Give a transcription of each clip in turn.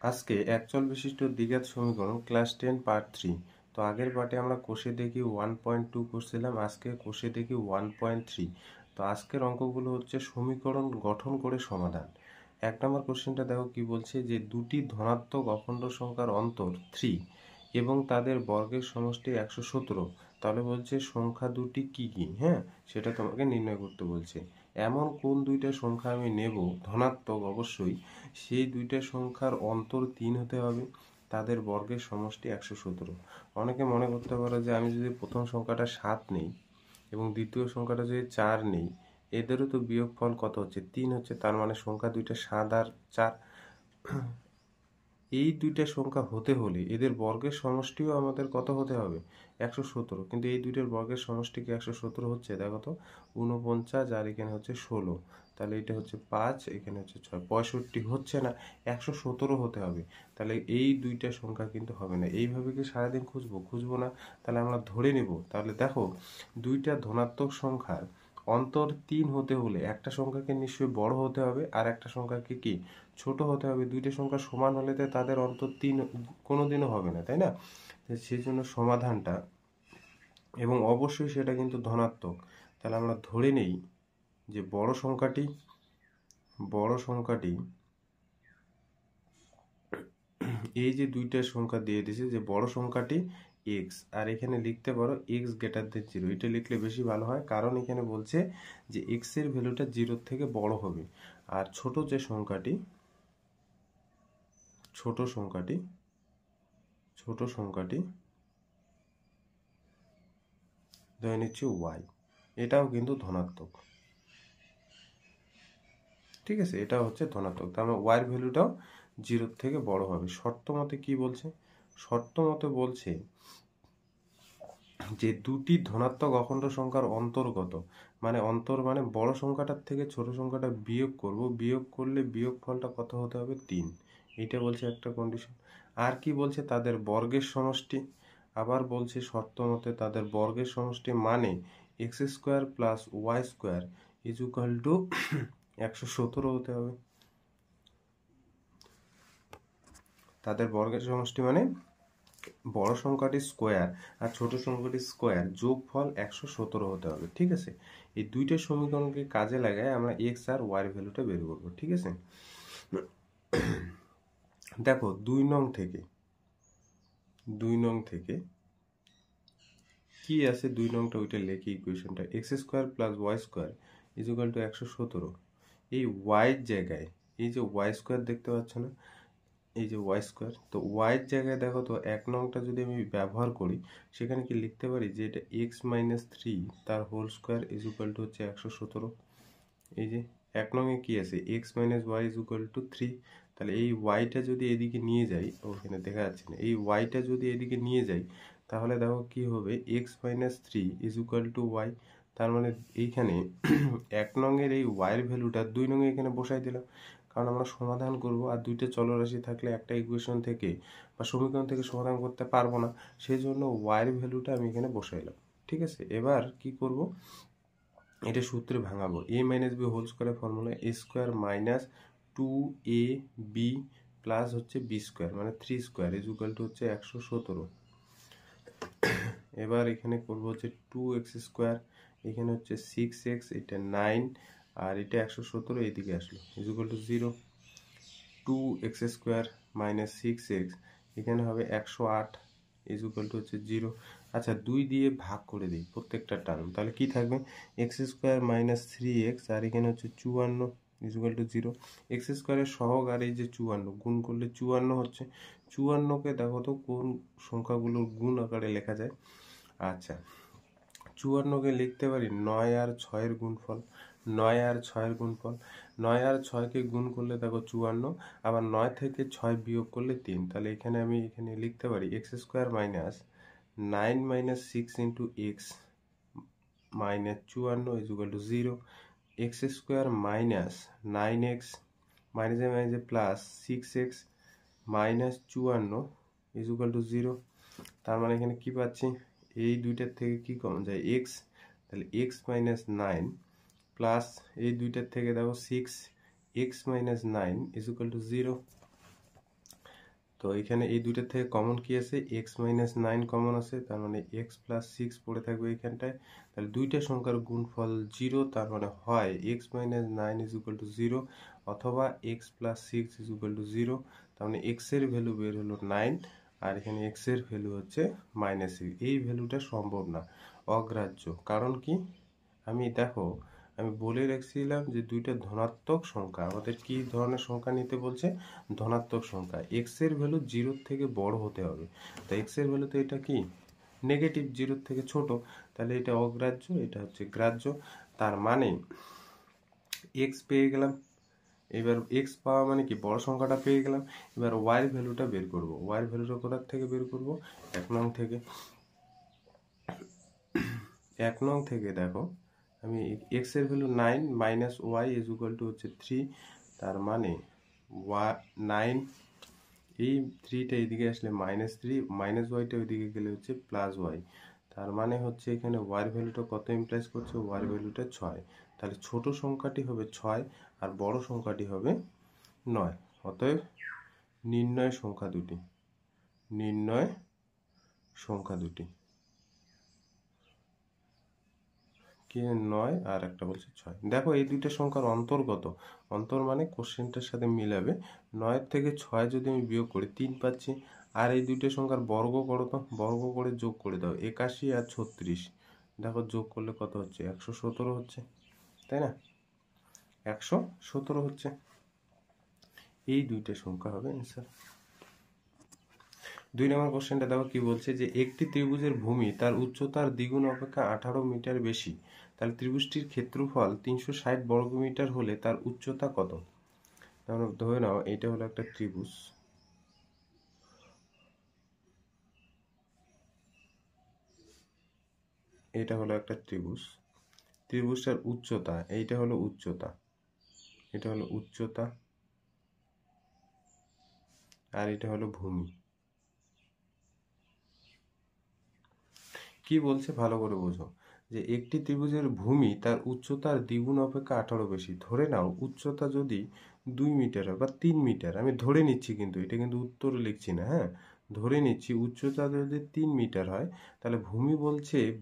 আজকে একচল বিশিষ্ট দ্বিঘাত সমীকরণ ক্লাস 10 পার্ট 3। তো আগের পার্টে আমরা কোষে দেখি 1.2 করছিলাম, আজকে কোষে দেখি 1.3। তো আজকের অঙ্কগুলো হচ্ছে সমীকরণ গঠন করে সমাধান। 1 নম্বর কোশ্চেনটা দেখো কি বলছে, যে দুটি ধনাত্মক অখণ্ড সংখ্যার অন্তর 3 এবং তাদের বর্গের সমষ্টি 117। তাহলে বলছে সংখ্যা দুটি কি কি, হ্যাঁ সেটা তোমাকে নির্ণয় করতে বলছে। এমন কোন দুইটা সংখ্যা আমি নেব, ধনাত্মক অবশ্যই, সেই দুইটা সংখ্যার অন্তর 3 হতে হবে, তাদের বর্গের সমষ্টি 117। অনেকে মনে করতে পারে যে আমি যদি প্রথম সংখ্যাটা 7 নেই এবং দ্বিতীয় সংখ্যাটা যদি 4 নেই, এদেরও তো বিয়োগফল কত হচ্ছে, 3 হচ্ছে, তার মানে সংখ্যা দুইটা 7 আর 4। এই দুইটা সংখ্যা হতে হলে এদের বর্গের সমষ্টিও আমাদের কত হতে হবে, 117। কিন্তু এই দুইটার বর্গের সমষ্টি কি 117 হচ্ছে? দেখো তো, 49 আর এখানে হচ্ছে 16, তাহলে এটা হচ্ছে 5, এখানে হচ্ছে 6, 65 হচ্ছে না, 117 হতে হবে। তাহলে এই দুইটা সংখ্যা কিন্তু হবে না। এইভাবে কি সারাদিন খুঁজবো না, তাহলে আমরা ধরে নেব। তাহলে দেখো, দুইটা ধনাত্মক সংখ্যার অন্তর 3 হতে হলে একটা সংখ্যাকে নিশ্চয়ই বড় হতে হবে আর একটা সংখ্যাকে কি ছোট হতে হবে। দুইটা সংখ্যা সমান হলে তো তাদের অন্তর 3 কোনোদিনও হবে না, তাই না? সেই জন্য সমাধানটা, এবং অবশ্যই সেটা কিন্তু ধনাত্মক। তাহলে আমরা ধরে নেই যে বড় সংখ্যাটি এই যে দুইটা সংখ্যা দিয়ে দিয়েছে, যে বড় সংখ্যাটি x, আর এখানে লিখতে পারো x গ্রেটার দেন 0। এটা লিখলে বেশি ভালো হয়, কারণ এখানে বলছে যে x এর ভ্যালুটা 0 থেকে বড় হবে। আর ছোট সংখ্যাটি ধরে নিচ্ছি y, এটাও কিন্তু ধনাত্মক, ঠিক আছে, এটা হচ্ছে ধনাত্মক। তার মানে y এর ভ্যালুটাও 0 থেকে বড় হবে। শর্ত মতে কি বলছে? শর্ত মতে বলছে যে দুটি ধনাত্মক অখণ্ড সংখ্যার অন্তর্গত, মানে অন্তর মানে বড় সংখ্যাটার থেকে ছোট সংখ্যাটা বিয়োগ করব, বিয়োগ করলে বিয়োগফলটা কত হতে হবে, 3। এটা বলছে একটা কন্ডিশন। আর কি বলছে, তাদের বর্গের সমষ্টি। আবার বলছে শর্ত মতে তাদের বর্গের সমষ্টি মানে x square plus Y square is equal to 117 হতে হবে। তাদের বর্গের সমষ্টি মানে বড় সংখ্যাটি স্কোয়ার আর ছোট সংখ্যাটি স্কোয়ার যোগফল 117 হতে হবে, ঠিক আছে। এই দুইটা সমীকরণকে কাজে লাগায় আমরা এক্স আর ওয়াই এর ভ্যালুটা বের করবো, ঠিক আছে। দেখো 2 নং থেকে কি আছে, 2 নংটা ওইটা লেখি ইকুয়েশনটা, X square plus Y square is equal to 117। এই ওয়াই এর জায়গায় এই যে ওয়াই স্কোয়ার দেখতে পাচ্ছ না, এই যে ওয়াই স্কোয়ার, তো ওয়াইয়ের জায়গায় দেখো তো 1 নংটা যদি আমি ব্যবহার করি, সেখানে কি লিখতে পারি যে এটা এক্স মাইনাস 3 তার whole square is equal to হচ্ছে 117। এই যে 1 নংয়ে কি আছে, x minus y is equal to 3। তাহলে এই ওয়াইটা যদি এদিকে নিয়ে যাই, ওখানে দেখা যাচ্ছে না, এই ওয়াইটা যদি এদিকে নিয়ে যাই, তাহলে দেখো কি হবে, x minus 3 is equal to y. তার মানে এইখানে 1 নংয়ের এই ওয়াইয়ের ভ্যালুটা 2 নংয়ে এখানে বসাই দিলাম, কারণ আমরা সমাধান করব আর দুইটা চলরাশি থাকলে একটা ইকুয়েশন থেকে বা সমীকরণ থেকে সমাধান করতে পারবো না, সেই জন্য ওয়াইয়ের ভ্যালুটা আমি এখানে বসাইলাম, ঠিক আছে। এবার কি করব, এটা সূত্রে ভাঙাবো, a মাইনাস বি হোল স্কোয়ারের formula a square minus 2ab plus হচ্ছে বি স্কোয়ার মানে 3 স্কোয়ার ইজ ইকুয়াল টু হচ্ছে 117। এবার এখানে করব হচ্ছে 2x স্কোয়ার, এখানে হচ্ছে 6x, এটা 9 আর এটা 117 এইদিকে আসলো is equal to 0। 2x square minus 6x, এখানে হবে 108 ইজ ইকুয়াল টু হচ্ছে 0। আচ্ছা 2 দিয়ে ভাগ করে দিই প্রত্যেকটা টার্ম, তাহলে কি থাকবে, এক্স স্কোয়ার মাইনাস 3x আর এখানে হচ্ছে 54 ইজ ইকুয়াল টু 0। এক্স স্কোয়ারের সহগ আর এই যে 54 গুণ করলে 54 হচ্ছে। 54কে দেখো তো কোন সংখ্যাগুলোর গুণ আকারে লেখা যায়। আচ্ছা 54কে লিখতে পারি 9 আর 6 এর গুণফল, 9 আর 6 এর গুণফল। 9 আর 6কে গুণ করলে দেখো 54, আবার 9 থেকে 6 বিয়োগ করলে 3। তাহলে এখানে আমি এখানে লিখতে পারি x square minus 9 minus 6 into x minus 54 is equal to 0। X square minus 9x মাইনাসে মাইনাসে plus 6x minus 54 is equal to 0। তার মানে এখানে কি পাচ্ছি, এই দুইটার থেকে কি কমন যায়, x, তাহলে x মাইনাস 9 প্লাস এই দুইটার থেকে দেখো 6x minus 9 is equal to 0। তো এখানে এই দুইটার থেকে কমন কি আছে, এক্স মাইনাস নাইন কমন আছে, তার মানে এক্স প্লাস সিক্স পড়ে থাকবে এইখানটায়। তাহলে দুইটা সংখ্যার গুণফল জিরো, তার মানে হয় X minus nine is equal to zero অথবা X plus six is equal to zero. তার মানে এক্স এর ভ্যালু বের হলো নাইন আর এখানে এক্স এর ভ্যালু হচ্ছে মাইনাস সিক্স। এই ভ্যালুটা সম্ভব না, অগ্রাহ্য। কারণ কি, আমি বলে রাখছিলাম যে দুইটা ধনাত্মক সংখ্যা, আমাদের কি ধরনের সংখ্যা নিতে বলছে, ধনাত্মক সংখ্যা। এক্স এর ভ্যালু জিরোর থেকে বড় হতে হবে, তো এক্স এর ভ্যালু তো এটা কি নেগেটিভ, জিরোর থেকে ছোট, তাহলে এটা অগ্রাহ্য, এটা হচ্ছে গ্রাহ্য। তার মানে এক্স পেয়ে গেলাম, এবার এক্স পাওয়া মানে কি বড় সংখ্যাটা পেয়ে গেলাম। এবার ওয়াই এর ভ্যালুটা বের করব। ওয়াই এর ভ্যালুটা কোথা থেকে বের করব, 1 নং থেকে। 1 নং থেকে দেখো, আমি এক্স এর value 9 minus y is equal to হচ্ছে 3, তার মানে 9, এই 3টা এইদিকে আসলে মাইনাস 3, মাইনাস ওয়াইটা ওইদিকে গেলে হচ্ছে প্লাস ওয়াই। তার মানে হচ্ছে এখানে ওয়াই ভ্যালুটা কত ইমপ্লাইজ করছে, ওয়াই ভ্যালুটা 6। তাহলে ছোট সংখ্যাটি হবে 6 আর বড় সংখ্যাটি হবে 9। অতএব নির্ণয় সংখ্যা দুটি, নির্ণয় সংখ্যা দুটি কি 9 আর একটা বলছে 6। দেখো এই দুইটা সংখ্যার অন্তর্গত, অন্তর মানে কোশ্চেনটার সাথে মিলাবে। 9 থেকে 6 যদি আমি বিয়োগ করি 3 পাচ্ছি, আর এই দুইটা সংখ্যার বর্গ করো তো, বর্গ করে যোগ করে দাও, 81 আর 36, দেখো যোগ করলে কত হচ্ছে, 117 হচ্ছে, তাই না, 117 হচ্ছে। এই দুইটা সংখ্যা হবে অ্যান্সার। 2 নম্বর কোশ্চেনটা দেখো কি বলছে, যে একটি ত্রিভুজের ভূমি তার উচ্চতার দ্বিগুণ অপেক্ষা 18 মিটার বেশি, তাহলে ত্রিভুজটির ক্ষেত্রফল 360 বর্গমিটার হলে তার উচ্চতা কত। তাহলে ধরে নাও এটা হলো একটা ত্রিভুজ, এটা হলো একটা ত্রিভুজ, ত্রিভুজটার উচ্চতা, এইটা হলো উচ্চতা, এটা হলো উচ্চতা, আর এটা হলো ভূমি। কি বলছে ভালো করে বোঝো, যে একটি ত্রিভুজের ভূমি তার উচ্চতার দ্বিগুণ অপেক্ষা 18 বেশি। ধরে নাও উচ্চতা যদি 2 মিটার হয় বা 3 মিটার, আমি ধরে নিচ্ছি, কিন্তু এটা কিন্তু উত্তরে লিখছি না, হ্যাঁ, ধরে নিচ্ছি উচ্চতা যদি 3 মিটার হয়, তাহলে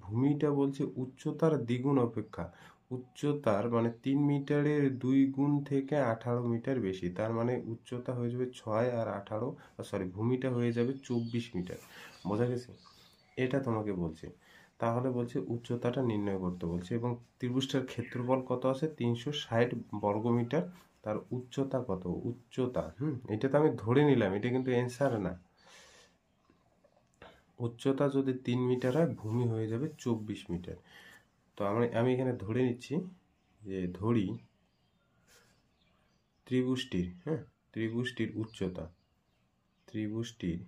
ভূমিটা বলছে উচ্চতার দ্বিগুণ অপেক্ষা, উচ্চতার মানে 3 মিটারের 2 গুণ থেকে 18 মিটার বেশি, তার মানে উচ্চতা হয়ে যাবে 6 আর 18, ভূমিটা হয়ে যাবে 24 মিটার। বোঝা গেছে, এটা তোমাকে বলছে। তাহলে বলছে উচ্চতাটা নির্ণয় করতে বলছে, এবং ত্রিভুজটার ক্ষেত্রফল কত আছে, 360 বর্গমিটার, তার উচ্চতা কত, উচ্চতা, এটা তো আমি ধরে নিলাম, এটা কিন্তু অ্যান্সার না। উচ্চতা যদি 3 মিটার হয়, ভূমি হয়ে যাবে 24 মিটার। তো আমি এখানে ধরে নিচ্ছি, যে ধরি ত্রিভুজটির, ত্রিভুজটির উচ্চতা, ত্রিভুজটির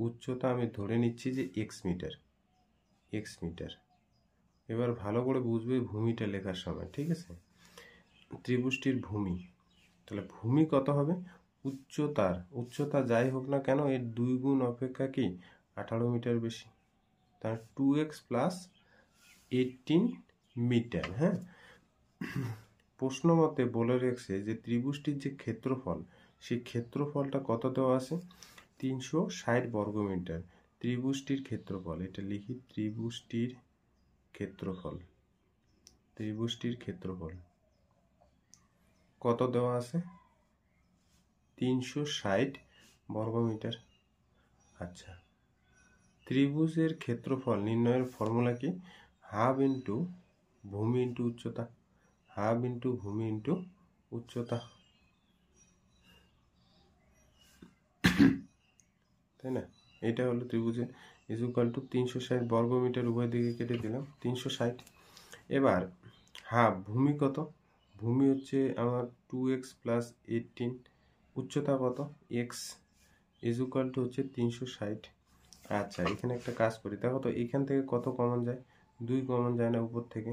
উচ্চতা আমি ধরে নিচ্ছি যে এক্স মিটার। এবার ভালো করে বুঝবে ভূমিটা লেখার সময়, ঠিক আছে। ত্রিভুজটির ভূমি, তাহলে ভূমি কত হবে, উচ্চতা যাই হোক না কেন এর 2 গুণ অপেক্ষা কি 18 মিটার বেশি, তার 2x প্লাস 18 মিটার। হ্যাঁ, প্রশ্ন মতে বলে রেখেছে যে ত্রিভুজটির যে ক্ষেত্রফল, সেই ক্ষেত্রফলটা কত দেওয়া আছে, 360 বর্গমিটার। ত্রিভুজটির ক্ষেত্রফল, এটা লিখি, ত্রিভুজটির ক্ষেত্রফল কত দেওয়া আছে, 360 বর্গমিটার। আচ্ছা, ত্রিভুজের ক্ষেত্রফল নির্ণয়ের ফর্মুলা কি, হাফ ইন্টু ভূমি ইন্টু উচ্চতা, হাফ ইন্টু ভূমি ইন্টু উচ্চতা, তাই না। এটা হলো ত্রিভুজের ইজ ইকুয়াল টু 360 বর্গমিটার, উভয় দিকে কেটে দিলাম 360। এবার হাফ, ভূমি কত, ভূমি হচ্ছে আমার 2x প্লাস 18, উচ্চতা কত x, ইজ ইকুয়াল টু হচ্ছে 360। আচ্ছা, এখানে একটা কাজ করি, দেখো তো এখান থেকে কত কমন যায়, 2 কমন যায় না উপর থেকে,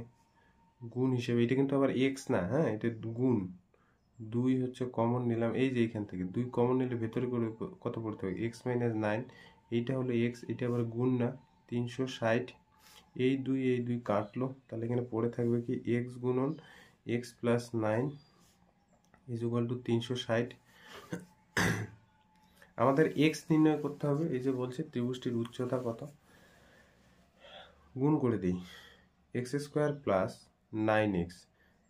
গুণ হিসেবে, এটা কিন্তু আবার x না, হ্যাঁ, এটা গুণ, 2 হচ্ছে কমন নিলাম, এই যে এখান থেকে 2 কমন নিলে ভেতরে করে কত পড়তে হবে, x মাইনাস 9, এইটা হলো x, এটা আবার গুণ না, 360, এই 2 কাটলো, তাহলে এখানে পড়ে থাকবে কি x গুণন x plus 9 is equal two 360। আমাদের এক্স নির্ণয় করতে হবে। এই যে বলছে ত্রিভুজটির উচ্চতা কত, গুণ করে দিই এক্স স্কোয়ার প্লাস 9x,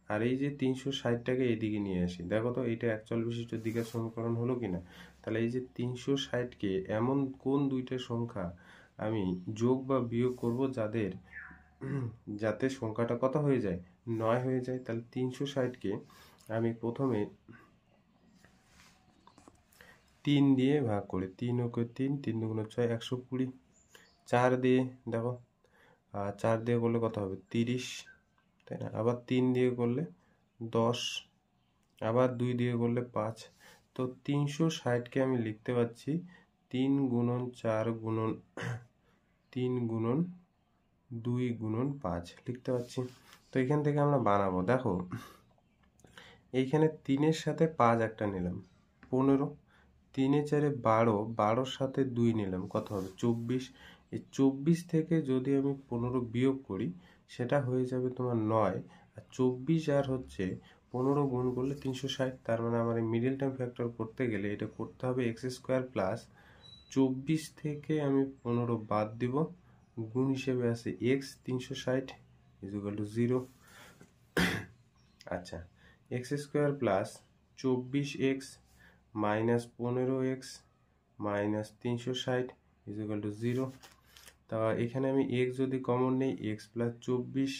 আর এই যে 360টাকে এদিকে নিয়ে আসি। দেখো তো এইটা একচল বিশিষ্ট দ্বিঘাত সমীকরণ হলো কিনা। তাহলে এই যে 360কে এমন কোন দুইটা সংখ্যা আমি যোগ বা বিয়োগ করব যাতে সংখ্যাটা কত হয়ে যায়, 9 হয়ে যায়। তাহলে 360কে আমি প্রথমে 3 দিয়ে ভাগ করি, 3 ও 3, 3 দুগুণে 6, 120। 4 দিয়ে দেখো, 4 দিয়ে করলে কত হবে, 30, তাই না? আবার 3 দিয়ে করলে 10, আবার 2 দিয়ে করলে 5। তো 360কে আমি লিখতে পাচ্ছি 3 গুণন 4 গুণন 3 গুণন 2 গুণন 5 লিখতে পাচ্ছি। তো এখান থেকে আমরা বানাবো। দেখো এইখানে 3-এর সাথে 5 একটা নিলাম, 15, 3 এ 4 12, 12-র সাথে 2 নিলাম, কত হবে, 24। এই 24 থেকে যদি আমি 15 বিয়োগ করি সেটা হয়ে যাবে তোমার 9। আর 24 আর হচ্ছে 15 গুণ করলে 360। তার মানে আমার এই মিডল টার্ম ফ্যাক্টর করতে গেলে এটা করতে হবে এক্স স্কোয়ার প্লাস 24 থেকে আমি 15 বাদ দিব, গুণ হিসেবে আছে এক্স 360 ইকুয়াল টু 0। আচ্ছা, x square plus 24x minus 15x minus 360 equal to 0। তা এখানে আমি x যদি কমন নেই x প্লাস 24,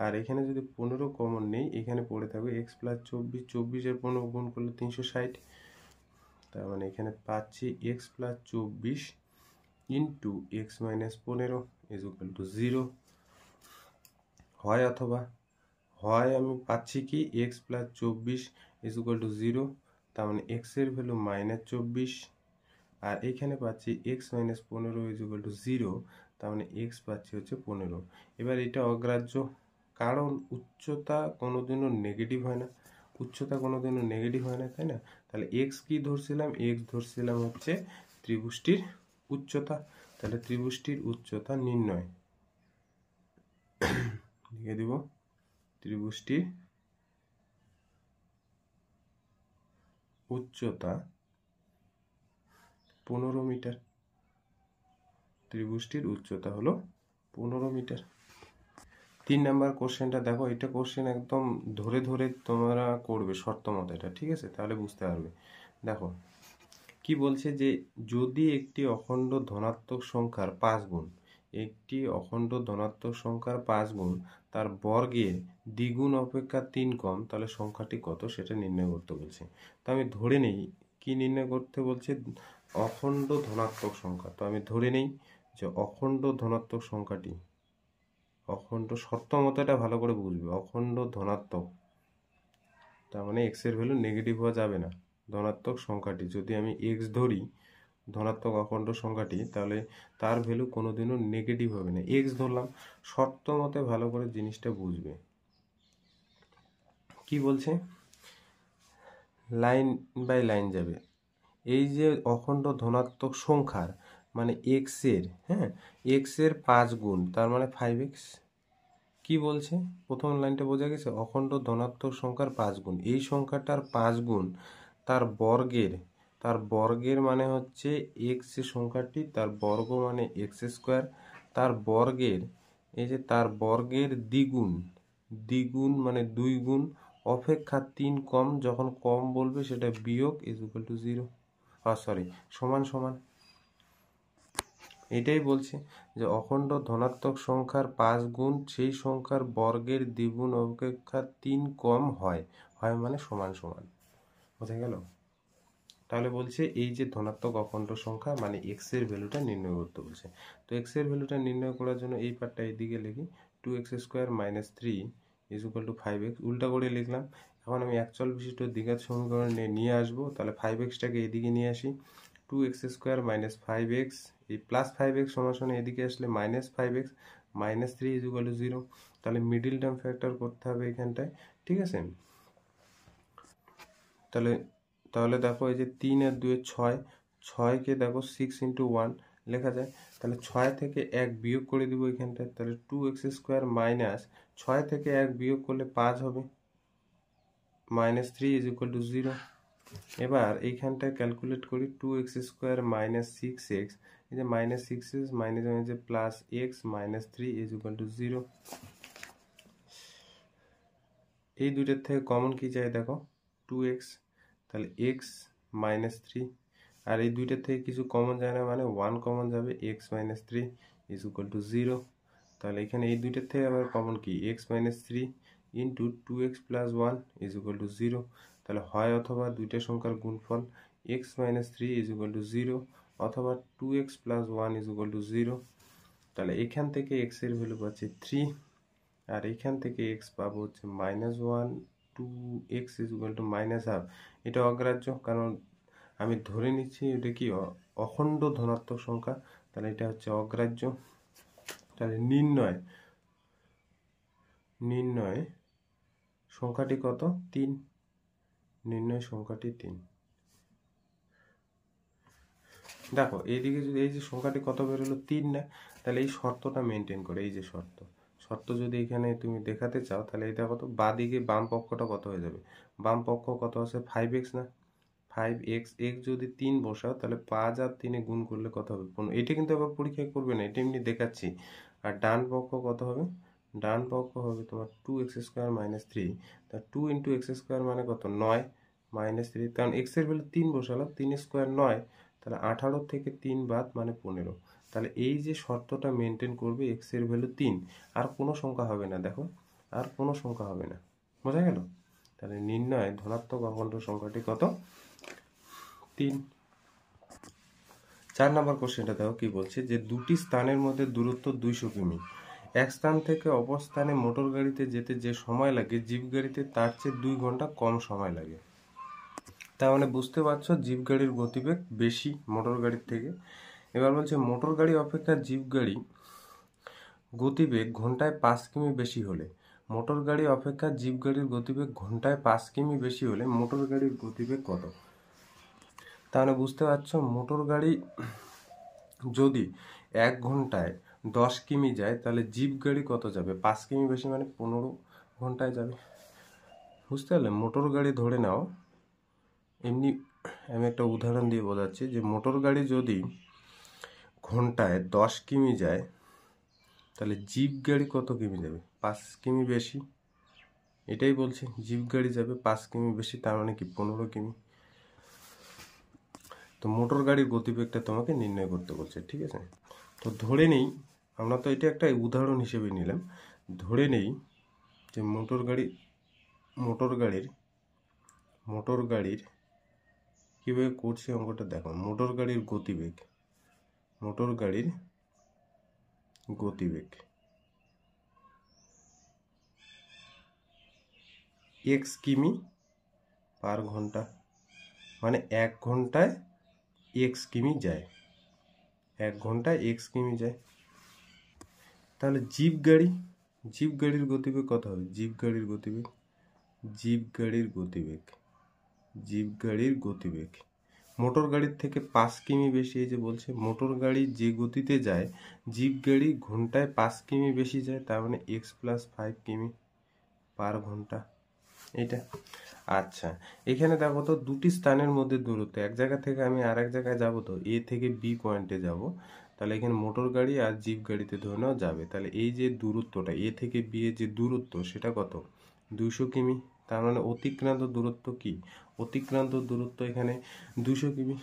আর এখানে যদি 15 কমন নেই এখানে পড়ে থাকবে x প্লাস 24, 24-এর 15 গুণ করলে 360। তার মানে এখানে পাচ্ছি x plus 24 into x minus 15 equal to 0। হয় অথবা হয় আমি পাচ্ছি কি x প্লাস 24 ইকুয়াল টু 0, তার মানে x এর ভ্যালু মাইনাস 24, আর এখানে পাচ্ছি x মাইনাস 15 ইকুয়াল টু 0, তার মানে x পাচ্ছি হচ্ছে 15। এবার এটা অগ্রাহ্য, কারণ উচ্চতা কোনোদিনও নেগেটিভ হয় না, উচ্চতা কোনোদিনও নেগেটিভ হয় না, তাই না? তাহলে x কি ধরছিলাম, x ধরছিলাম হচ্ছে ত্রিভুজটির উচ্চতা। তাহলে ত্রিভুজটির উচ্চতা নির্ণয় লিখে দিব, ত্রিভুজটির উচ্চতা 15 মিটার। ত্রিভুজটির উচ্চতা হলো 15 মিটার। 3 নাম্বার কোশ্চেনটা দেখো, এটা কোশ্চেন একদম ধরে ধরে তোমরা করবে শর্ত মতো এটা, ঠিক আছে? তাহলে বুঝতে পারবে। দেখো কি বলছে, যে যদি একটি অখণ্ড ধনাত্মক সংখ্যার 5 গুণ, একটি অখণ্ড ধনাত্মক সংখ্যার 5 গুণ তার বর্গের দ্বিগুণ অপেক্ষা 3 কম, তাহলে সংখ্যাটি কত সেটা নির্ণয় করতে বলছে। তো আমি ধরে নেই কি নির্ণয় করতে বলছে, অখণ্ড ধনাত্মক সংখ্যা। তো আমি ধরে নেই যে অখণ্ড ধনাত্মক সংখ্যাটি, অখণ্ড শর্ত মতো এটা ভালো করে বুঝবে, অখণ্ড ধনাত্মক, তার মানে এক্স এর ভ্যালু নেগেটিভ হওয়া যাবে না। ধনাত্মক সংখ্যাটি যদি আমি এক্স ধরি, ধনাত্মক অখণ্ড সংখ্যাটি, তাহলে তার ভ্যালু কোনোদিনও নেগেটিভ হবে না। এক্স ধরলাম, শর্ত মতে ভালো করে জিনিসটা বুঝবে। কি বলছে, লাইন বাই লাইন যাবে। এই যে অখণ্ড ধনাত্মক সংখ্যার মানে এক্স এর, হ্যাঁ, এক্স এর 5 গুণ, তার মানে 5x। কি বলছে, প্রথম লাইনটা বোঝা গেছে, অখণ্ড ধনাত্মক সংখ্যার 5 গুণ, এই সংখ্যাটার 5 গুণ তার বর্গের মানে হচ্ছে এক্স যে সংখ্যাটি, তার বর্গ মানে এক্স স্কোয়ার, তার বর্গের, এই যে তার বর্গের দ্বিগুণ মানে 2 গুণ অপেক্ষা 3 কম, যখন কম বলবে সেটা বিয়োগ ইকুয়াল টু 0, সমান সমান। এটাই বলছে যে অখণ্ড ধনাত্মক সংখ্যার 5 গুণ সেই সংখ্যার বর্গের দ্বিগুণ অপেক্ষা 3 কম হয় মানে সমান সমান। বোঝা গেল? তাহলে বলছে এই যে ধনাত্মক অখণ্ড সংখ্যা মানে এক্স এর ভ্যালুটা নির্ণয় করতে বলছে। তো এক্স এর ভ্যালুটা নির্ণয় করার জন্য এই পার্টটা এদিকে লিখি, 2x square minus 3 equal to 5x, উল্টা করে লিখলাম। এখন আমি একচল বিশিষ্ট দ্বিঘাত সমীকরণ নিয়ে আসবো, তাহলে 5xটাকে এদিকে নিয়ে আসি, 2x স্কোয়ার মাইনাস 5x, এই প্লাস 5x সমান এদিকে আসলে minus 5x minus 3 equal to 0। তাহলে মিডিল টার্ম ফ্যাক্টর করতে হবে এখানটায়, ঠিক আছে? তাহলে দেখো এই যে 3 আর 2 6, 6কে দেখো 6 ইন্টু 1 লেখা যায়। তাহলে 6 থেকে 1 বিয়োগ করে দিব এখানটায়, তাহলে 2x স্কোয়ার মাইনাস 6 থেকে 1 বিয়োগ করলে 5 হবে, মাইনাস 3 ইজ ইকুয়াল টু 0। এবার এইখানটায় ক্যালকুলেট করি 2x স্কোয়ার মাইনাস 6x, এই যে মাইনাস 6x মাইনাস যে plus x minus 3 is equal to 0। এই দুইটার থেকে কমন কি চাই দেখো 2x, তাহলে x মাইনাস 3, আর এই দুইটার থেকে কিছু কমন যায় না মানে 1 কমন যাবে, x minus 3 is equal to 0। তাহলে এখানে এই দুইটার থেকে আবার কমন কি x minus 3 into 2x plus 1 is equal to 0। তাহলে হয় অথবা দুইটা সংখ্যার গুণফল x minus 3 is equal to 0 অথবা 2x plus 1 is equal to 0। তাহলে এখান থেকে x এর ভ্যালু পাচ্ছি 3, আর এখান থেকে x পাবো হচ্ছে minus 1, 2x is equal two minus half. এটা অগ্রাহ্য, কারণ আমি ধরে নিচ্ছি এটা কি অখণ্ড ধনাত্মক সংখ্যা, তাহলে এটা হচ্ছে অগ্রাহ্য। তাহলে নির্ণয় সংখ্যাটি কত 3, নির্ণয় সংখ্যাটি 3। দেখো এইদিকে যদি এই যে সংখ্যাটি কত বেরোলো 3 না, তাহলে এই শর্তটা মেনটেন করে, এই যে শর্ত যদি এখানে তুমি দেখাতে চাও তাহলে এটা কত, বাদিকে বাম পক্ষটা কত হয়ে যাবে, বাম পক্ষ কত আছে 5x না, 5x, x যদি 3 বসাও তাহলে 5 আর 3 গুণ করলে কত হবে 15। এটা কিন্তু আবার পরীক্ষা করবে না, এটা এমনি দেখাচ্ছি। আর ডান পক্ষ কত হবে, ডান পক্ষ হবে তোমার 2x স্কোয়ার মাইনাস 3, তা 2 ইন্টু এক্স স্কোয়ার মানে কত 9 মাইনাস 3, কারণ x এর ভ্যালু 3 বসালাম, 3 স্কোয়ার 9, তাহলে 18 থেকে 3 বাদ মানে 15। তাহলে এই যে শর্তটা মেনটেন করবে x এর ভ্যালু 3, আর কোনো সংখ্যা হবে না, দেখো আর কোনো সংখ্যা হবে না, বোঝা গেল। তাহলে নির্ণয় ধনাত্মক অখণ্ড সংখ্যাটি কত 3। 4 নম্বর কোশ্চেনটা দেখো কি বলছে, যে দুটি স্থানের মধ্যে দূরত্ব 200 কিমি, এক স্থান থেকে অপর স্থানে মোটর গাড়িতে যেতে যে সময় লাগে জিপ গাড়িতে তার চেয়ে 2 ঘন্টা কম সময় লাগে। তার মানে বুঝতে পারছো জিপ গাড়ির গতিবেগ বেশি মোটর গাড়ির থেকে। এবার বলছে মোটর গাড়ি অপেক্ষা জিপ গাড়ি গতিবেগ ঘন্টায় 5 কিমি বেশি হলে, মোটর গাড়ি অপেক্ষা জিপ গাড়ির গতিবেগ ঘন্টায় 5 কিমি বেশি হলে মোটর গাড়ির গতিবেগ কত। তাহলে বুঝতে পারছো মোটর গাড়ি যদি 1 ঘন্টায় 10 কিমি যায় তাহলে জিপ গাড়ি কত যাবে, 5 কিমি বেশি মানে 15 ঘন্টায় যাবে। বুঝতে পারলে, মোটর গাড়ি ধরে নাও, এমনি আমি একটা উদাহরণ দিয়ে বোঝাচ্ছি, যে মোটর গাড়ি যদি ঘন্টায় 10 কিমি যায় তাহলে জিপ গাড়ি কত কিমি যাবে, 5 কিমি বেশি। এটাই বলছে জিপ গাড়ি যাবে 5 কিমি বেশি, তার মানে কি 15 কিমি। তো মোটর গাড়ির গতিবেগটা তোমাকে নির্ণয় করতে বলছে, ঠিক আছে। তো ধরে নেই, আমরা তো এটা একটা উদাহরণ হিসেবে নিলাম, ধরে নেই যে মোটর গাড়ির কীভাবে করছে অঙ্কটা দেখো। মোটর গাড়ির গতিবেগ x কিমি পার ঘন্টা, মানে 1 ঘন্টায় x কিমি যায়, 1 ঘন্টায় x কিমি যায়। তাহলে জিপ গাড়ির গতিবেগ কত হবে, জিপ গাড়ির গতিবেগ মোটর গাড়ির থেকে 5 কিমি বেশি। এই যে বলছে মোটর গাড়ি যে গতিতে যায় জিপ গাড়ি ঘন্টায় 5 কিমি বেশি যায়, তার মানে x প্লাস 5 কিমি পার ঘন্টা, এটা। আচ্ছা, এখানে দেখো তো দুটি স্থানের মধ্যে দূরত্ব, এক জায়গা থেকে আমি আর এক জায়গায় যাবো, তো এ থেকে বি পয়েন্টে যাব, তাহলে এখানে মোটর গাড়ি আর জিপ গাড়িতে ধরে নেওয়া যাবে। তাহলে এই যে দূরত্বটা এ থেকে বি এর যে দূরত্ব সেটা কত 200 কিমি, তার মানে অতিক্রান্ত দূরত্ব কি, অতিক্রান্ত দূরত্ব এখানে 200 কিমি।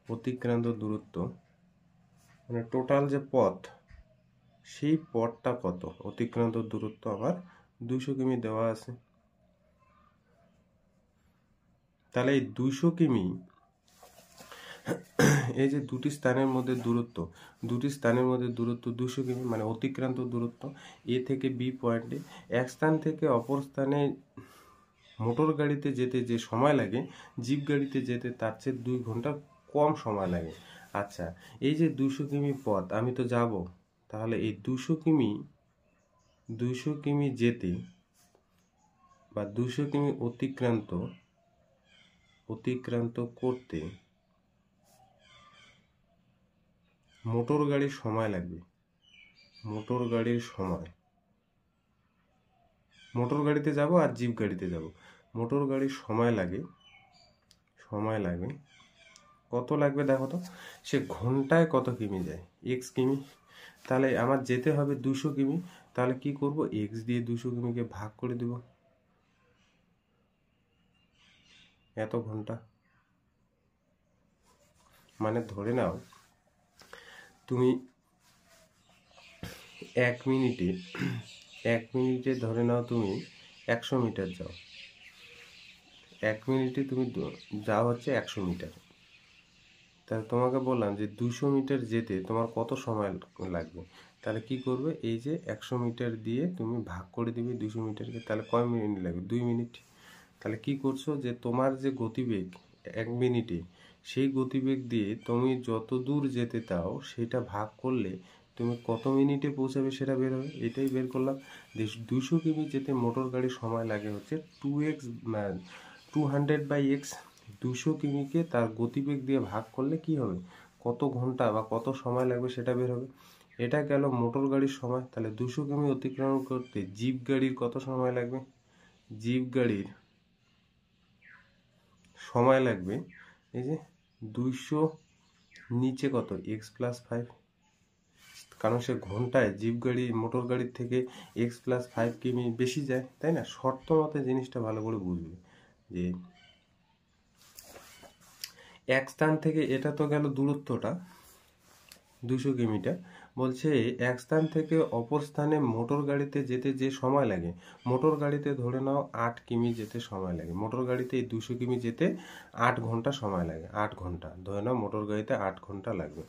অতিক্রান্ত দূরত্ব মানে টোটাল যে পথ সেই পথটা কত, অতিক্রান্ত দূরত্ব আবার 200 কিমি দেওয়া আছে। তাহলে এই 200 কিমি, এই যে দুটি স্থানের মধ্যে দূরত্ব 200 কিমি, মানে অতিক্রান্ত দূরত্ব এ থেকে বি পয়েন্টে, এক স্থান থেকে অপর স্থানে মোটর গাড়িতে যেতে যে সময় লাগে জিপ গাড়িতে যেতে তার চেয়ে 2 ঘন্টা কম সময় লাগে। আচ্ছা, এই যে 200 কিমি পথ আমি তো যাব, তাহলে এই 200 কিমি যেতে বা 200 কিমি অতিক্রান্ত করতে মোটর গাড়ির সময় লাগবে, মোটর গাড়িতে যাব আর জিপ গাড়িতে যাব, মোটর গাড়ির সময় লাগে সময় লাগবে, কত লাগবে দেখো তো, সে ঘন্টায় কত কিমি যায়, এক্স কিমি। তাহলে আমার যেতে হবে 200 কিমি। তাহলে কি করব, এক্স দিয়ে 200 কিমিকে ভাগ করে দেব, এত ঘন্টা। মানে ধরে নাও তুমি 1 মিনিটে ধরে নাও তুমি 100 মিটার যাও, 1 মিনিটে তুমি যাও হচ্ছে 100 মিটার। তাহলে তোমাকে বললাম যে 200 মিটার যেতে তোমার কত সময় লাগবে। তাহলে কি করবে, এই যে 100 মিটার দিয়ে তুমি ভাগ করে দিবে 200 মিটারকে, তাহলে কয় মিনিট লাগবে, 2 মিনিট। তাহলে কি করছো, যে তোমার যে গতিবেগ 1 মিনিটে, সেই গতিবেগ দিয়ে তুমি যত দূর যেতে চাও সেটা ভাগ করলে তুমি কত মিনিটে পৌঁছাবে সেটা বের হবে। এটাই বের করলাম যে 200 কিমি যেতে মোটর গাড়ির সময় লাগে হচ্ছে 200/x। 200 কিমিকে তার গতিবেগ দিয়ে ভাগ করলে কি হবে, কত ঘন্টা বা কত সময় লাগবে সেটা বের হবে। এটা গেল মোটর গাড়ির সময়। তাহলে 200 কিমি অতিক্রম করতে জিপ গাড়ির কত সময় লাগবে, জিপ গাড়ির সময় লাগবে এই যে 200 নিচে কত, x+5, কারণ সে ঘন্টায় জিপ গাড়ি মোটর গাড়ির থেকে x+5 কিমি বেশি যায়, তাই না। শর্ত মতে জিনিসটা ভালো করে বুঝবে যে এক স্থান থেকে, এটা তো গেল দূরত্বটা 200 কিমিটার, বলছে এক স্থান থেকে অপর স্থানে মোটর গাড়িতে যেতে যে সময় লাগে, মোটর গাড়িতে ধরে নাও 8 কিমি যেতে সময় লাগে, মোটর গাড়িতে এই 200 কিমি যেতে 8 ঘন্টা সময় লাগে, 8 ঘন্টা ধরে নাও মোটর গাড়িতে 8 ঘন্টা লাগবে।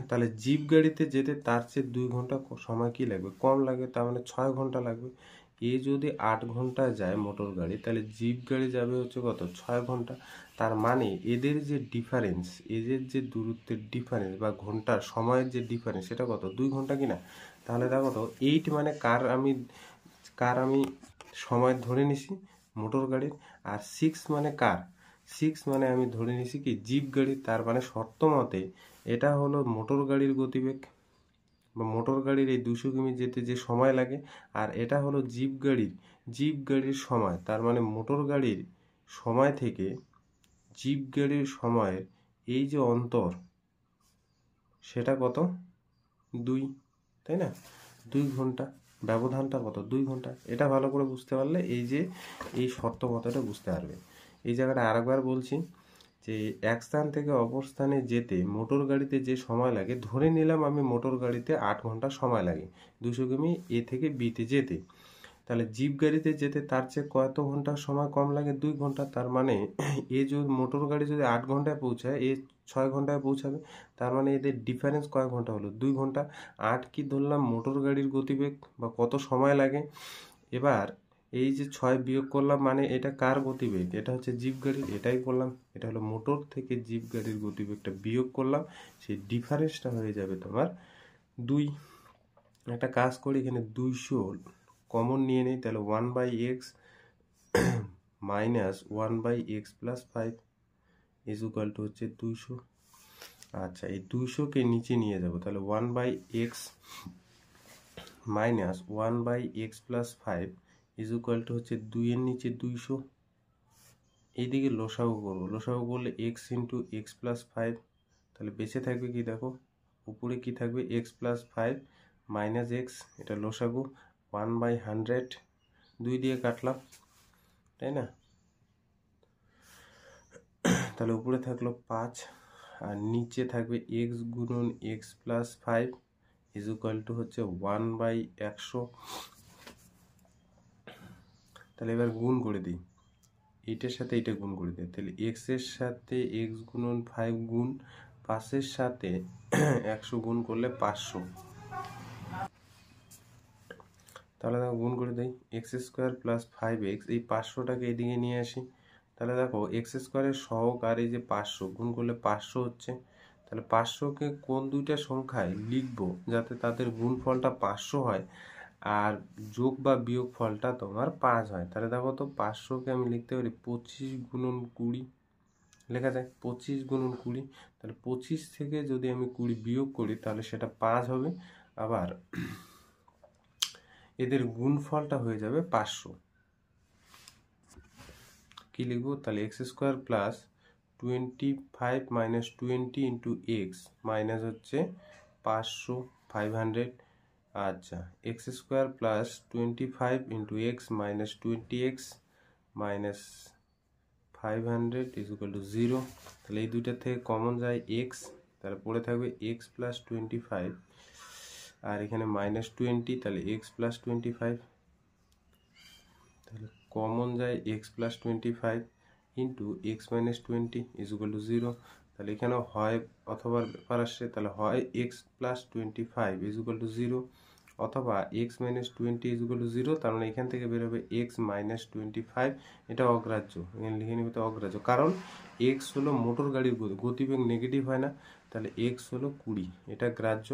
তাহলে জিপ গাড়িতে যেতে তার চেয়ে 2 ঘন্টা সময় কি লাগবে, কম লাগবে, তার মানে 6 ঘন্টা লাগবে। এ যদি 8 ঘন্টা যায় মোটর গাড়ি, তাহলে জিপ গাড়ি যাবে হচ্ছে কত, 6 ঘন্টা। তার মানে এদের যে ডিফারেন্স, এদের যে দূরত্বের ডিফারেন্স বা ঘন্টার সময়ের যে ডিফারেন্স, সেটা কত, 2 ঘন্টা কিনা। তাহলে দেখো তো 8 মানে কার আমি সময় ধরে নিছি, মোটর গাড়ির। আর 6 মানে কার, 6 মানে আমি ধরে নিছি কি, জিপ গাড়ির। তার মানে শর্ত মতে এটা হলো মোটর গাড়ির গতিবেগ বা মোটর গাড়ির এই 200 কিমি যেতে যে সময় লাগে, আর এটা হলো জিপ গাড়ির সময়। তার মানে মোটর গাড়ির সময় থেকে জিপ গাড়ির সময়ের এই যে অন্তর, সেটা কত, 2, তাই না, 2 ঘন্টা। ব্যবধানটা কত, 2 ঘন্টা। এটা ভালো করে বুঝতে পারলে এই যে এই শর্ত মতটা বুঝতে পারবে। এই জায়গাটা আরেকবার বলছি যে এক স্থান থেকে অপর স্থানে যেতে মোটর গাড়িতে যে সময় লাগে, ধরে নিলাম আমি মোটর গাড়িতে 8 ঘন্টা সময় লাগে 200 কিমি এ থেকে বিতে যেতে। তাহলে জিপ গাড়িতে যেতে তার চেয়ে কত ঘন্টা সময় কম লাগে, 2 ঘন্টা। তার মানে এ যদি মোটর গাড়ি যদি 8 ঘন্টায় পৌঁছায়, এ 6 ঘন্টায় পৌঁছাবে। তার মানে এদের ডিফারেন্স কয় ঘন্টা হলো, 2 ঘন্টা। 8 কি ধরলাম মোটর গাড়ির গতিবেগ বা কত সময় লাগে। এবার এই যে 6 বিয়োগ করলাম, মানে এটা কার গতিবেগ, এটা হচ্ছে জিপ গাড়ির, এটাই করলাম। এটা হলো মোটর থেকে জিপ গাড়ির গতিবেগটা বিয়োগ করলাম, সেই ডিফারেন্সটা হয়ে যাবে তোমার 2। একটা কাজ করি, এখানে 200 কমন নিয়ে নেই, তাহলে 1/x minus 1/x+5 is equal to হচ্ছে 200। আচ্ছা, এই 200কে নিচে নিয়ে যাব, তাহলে 1/x minus 1/x+5 is equal to হচ্ছে 2 এর নিচে 200। এইদিকে লসাগু করবো, লসাগু করলে x ইন্টু x+5, তাহলে বেঁচে থাকবে কি দেখো, উপরে কি থাকবে, x+5 মাইনাস x, এটা লসাগু 1/100, 2 দিয়ে কাটলাম, তাই না। তাহলে উপরে থাকলো 5 আর নিচে থাকবে x গুণন x+5 ইজ ইকুয়াল টু হচ্ছে 1/100। তাহলে এবার গুণ করে দিই, এইটার সাথে এইটা গুণ করে দিই, তাহলে x এর সাথে x গুণন 5 গুণ 5 এর সাথে 100 গুণ করলে 500। তাহলে দেখো গুণ করে দিই, x² + 5x, এই 500টাকে এদিকে নিয়ে আসি। তাহলে দেখো x² এর সহগ আর এই যে 500 গুণ করলে 500 হচ্ছে। তাহলে 500কে কোন দুইটা সংখ্যায় লিখবো যাতে তাদের গুণফলটা 500 হয় আর যোগ বা বিয়োগ ফলটা তোমার 5 হয়। তাহলে দেখো তো 500কে আমি লিখতে পারি 25 গুণন 20, লেখা যায় 25 গুণন 20। তাহলে 25 থেকে যদি আমি 20 বিয়োগ করি তাহলে সেটা 5 হবে, আবার এদের গুণফলটা হয়ে যাবে 500। কি লিখবো তাহলে x square plus 25 minus 20 into x minus হচ্ছে 500 500। আচ্ছা x square plus 25 into x minus 20x minus 500 is equal to 0। তাহলে এই দুইটা থেকে কমন যায় এক্স, তাহলে পড়ে থাকবে এক্স প্লাস 25 আর এখানে মাইনাস 20, তাহলে এক্স প্লাস 25, তাহলে কমন যায় x plus 25 into x minus 20 is equal to 0। তাহলে এখানেও হয় অথবা ব্যাপার আসছে, তাহলে হয় x plus 25 is equal to 0 অথবা x minus 20 is equal to 0। তার মানে এখান থেকে বের হবে এক্স মাইনাস 25, এটা অগ্রাহ্য, এখানে লিখে নিবে তো অগ্রাহ্য, কারণ এক্স হলো মোটর গাড়ির গতিবেগ নেগেটিভ হয় না, তাহলে এক্স হলো 20, এটা গ্রাহ্য।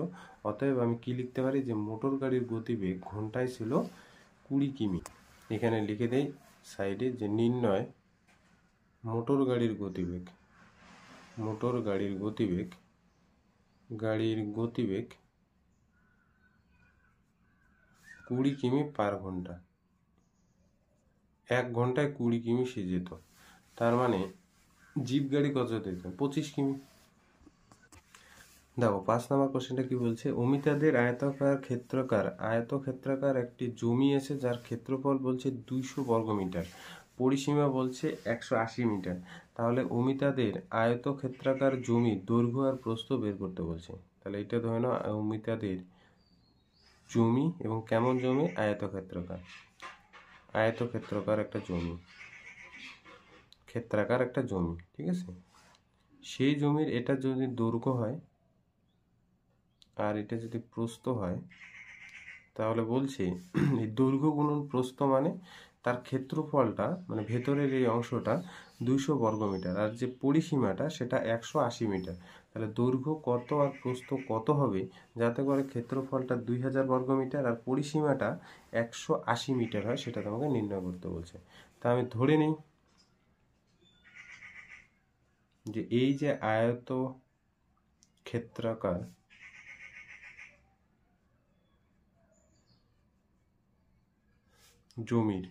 অতএব আমি কি লিখতে পারি যে মোটর গাড়ির গতিবেগ ঘন্টায় ছিল 20 কিমি। এখানে লিখে দেই সাইডে যে নির্ণয় মোটর গাড়ির গতিবেগ, মোটর গাড়ির গতিবেগ, গাড়ির গতিবেগ 20 কিমি পার ঘন্টা, 1 ঘন্টায় 20 কিমি সে যেত, তার মানে জিপ গাড়ি কত যেত 25 কিমি। দেখো 5 নম্বর কোশ্চেনটা কি বলছে, অমিতাদের আয়তক্ষেত্রাকার একটি জমি আছে যার ক্ষেত্রফল বলছে 200 বর্গমিটার, পরিসীমা বলছে 180 মিটার। তাহলে অমিতাদের আয়তক্ষেত্রাকার জমির দৈর্ঘ্য আর প্রস্থ বের করতে বলছে। তাহলে এটা ধরে নাও অমিতাদের জমি, এবং কেমন জমি, আয়তক্ষেত্রাকার, আয়তক্ষেত্রাকার একটা জমি, ক্ষেত্রাকার একটা জমি, ঠিক আছে। সেই জমির এটা যদি দৈর্ঘ্য হয় আর এটা যদি প্রস্থ হয়, তাহলে বলছে এই দৈর্ঘ্য গুণন প্রস্থ মানে তার ক্ষেত্রফলটা, মানে ভেতরের এই অংশটা 200 বর্গমিটার, আর যে পরিসীমাটা সেটা 180 মিটার। তাহলে দৈর্ঘ্য কত আর প্রস্থ কত হবে যাতে করে ক্ষেত্রফলটা 2000 বর্গমিটার আর পরিসীমাটা 180 মিটার হয়, সেটা তোমাকে নির্ণয় করতে বলছে। তা আমি ধরে নিই যে এই যে আয়তক্ষেত্রাকার জমির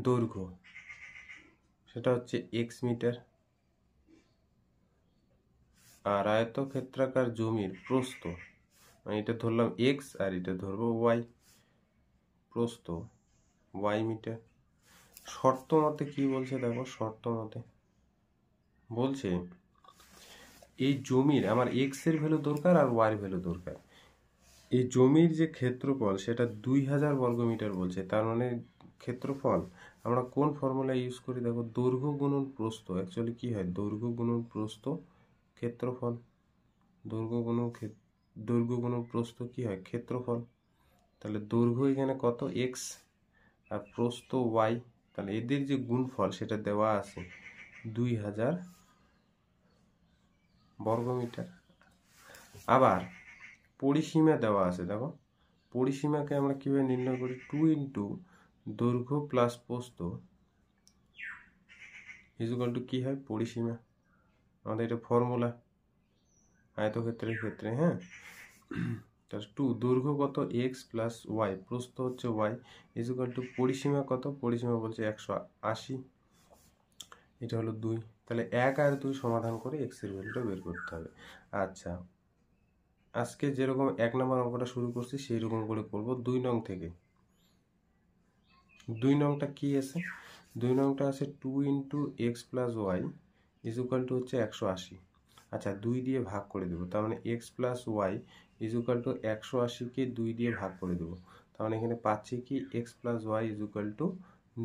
দৈর্ঘ্য সেটা হচ্ছে এক্স মিটার, আর আয়তক্ষেত্রাকার জমির প্রস্থ, মানে এটা ধরলাম এক্স আর এটা ধরবো ওয়াই, প্রস্থ ওয়াই মিটার। শর্ত মতে কি বলছে দেখো, শর্ত মতে বলছে এই জমির আমার এক্স এর ভ্যালু দরকার আর ওয়াই এর ভ্যালু দরকার। এই জমির যে ক্ষেত্রফল সেটা 2000 বর্গমিটার বলছে, তার মানে ক্ষেত্রফল আমরা কোন ফর্মুলা ইউজ করি দেখো, দৈর্ঘ্য গুণন প্রস্থ। অ্যাকচুয়ালি কি হয়, দৈর্ঘ্য গুণন প্রস্থ ক্ষেত্রফল, দৈর্ঘ্য গুণন প্রস্থ কি হয়, ক্ষেত্রফল। তাহলে দৈর্ঘ্য এখানে কত এক্স আর প্রস্থ ওয়াই, তাহলে এদের যে গুণফল সেটা দেওয়া আছে 2000 বর্গমিটার। আবার পরিসীমা দেওয়া আছে, দেখো পরিসীমাকে আমরা কিভাবে নির্ণয় করি, 2 ইন্টু দৈর্ঘ্য প্লাস প্রস্থ ইজ ইকুয়াল টু কি হয়, পরিসীমা। আমাদের এটা ফর্মুলা আয়তক্ষেত্রের ক্ষেত্রে, হ্যাঁ। তাহলে 2 দৈর্ঘ্য কত এক্স প্লাস ওয়াই, প্রস্থ হচ্ছে ওয়াই, ইজ ইকুয়াল টু পরিসীমা কত, পরিসীমা বলছে 180, এটা হলো 2। তাহলে 1 আর 2 সমাধান করে এক্স এর ভ্যালুটা বের করতে হবে। আচ্ছা আজকে যেরকম 1 নম্বর অঙ্কটা শুরু করছি সেই রকম করে করব 2 নং থেকে। 2 নংটা কি আছে, 2 নংটা আছে 2 into x plus Y is equal to হচ্ছে 180। আচ্ছা 2 দিয়ে ভাগ করে দেবো, তার মানে X plus Y is equal to 180কে 2 দিয়ে ভাগ করে দেবো, তার মানে এখানে পাচ্ছি কি x plus Y is equal to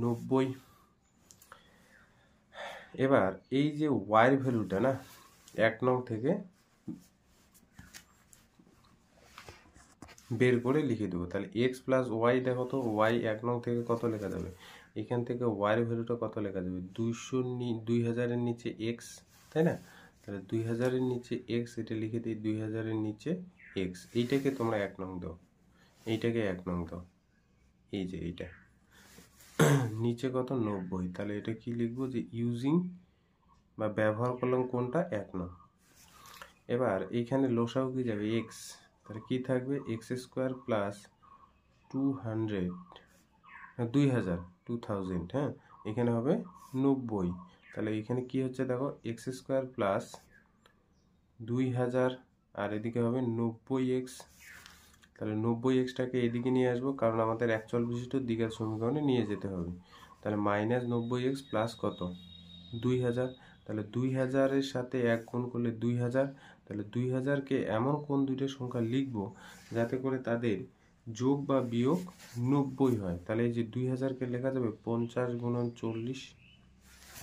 90। এবার এই যে ওয়াই এর ভ্যালুটা না 1 নং থেকে বের করে লিখে দেবো। তাহলে এক্স প্লাস ওয়াই দেখো তো, ওয়াই 1 নং থেকে কত লেখা যাবে, এখান থেকে ওয়াই এর ভ্যালুটা কত লেখা যাবে, 2000-এর নিচে এক্স, তাই না। তাহলে 2000-এর নিচে এক্স, এটা লিখে দিই 2000-এর নিচে এক্স, এইটাকে তোমরা 1 নং দাও, এইটাকে 1 নং দাও, এই যে এইটা নিচে কত 90, তাহলে এটা কি লিখবো যে ইউজিং বা ব্যবহার করলাম কোনটা 1 নং। এবার এইখানে লসাগু কি যাবে এক্স, তাহলে কি থাকবে এক্স স্কোয়ার প্লাস 200 2000 2000, হ্যাঁ, এখানে হবে 90। তাহলে এখানে কি হচ্ছে দেখো, এক্স স্কোয়ার প্লাস 2000 আর এদিকে হবে 90x। তাহলে 90xটাকে এদিকে নিয়ে আসবো, কারণ আমাদের অ্যাকচুয়াল বিশিষ্ট দ্বিঘাত সমীকরণে নিয়ে যেতে হবে। তাহলে মাইনাস 90x প্লাস কত, 2000। তাহলে 2000-এর সাথে 1 গুণ করলে 2000। তাহলে 2000-কে এমন কোন দুইটা সংখ্যা লিখবো যাতে করে তাদের যোগ বা বিয়োগ 90 হয়। তাহলে এই যে 2000-কে লেখা যাবে 50 গুণন 40,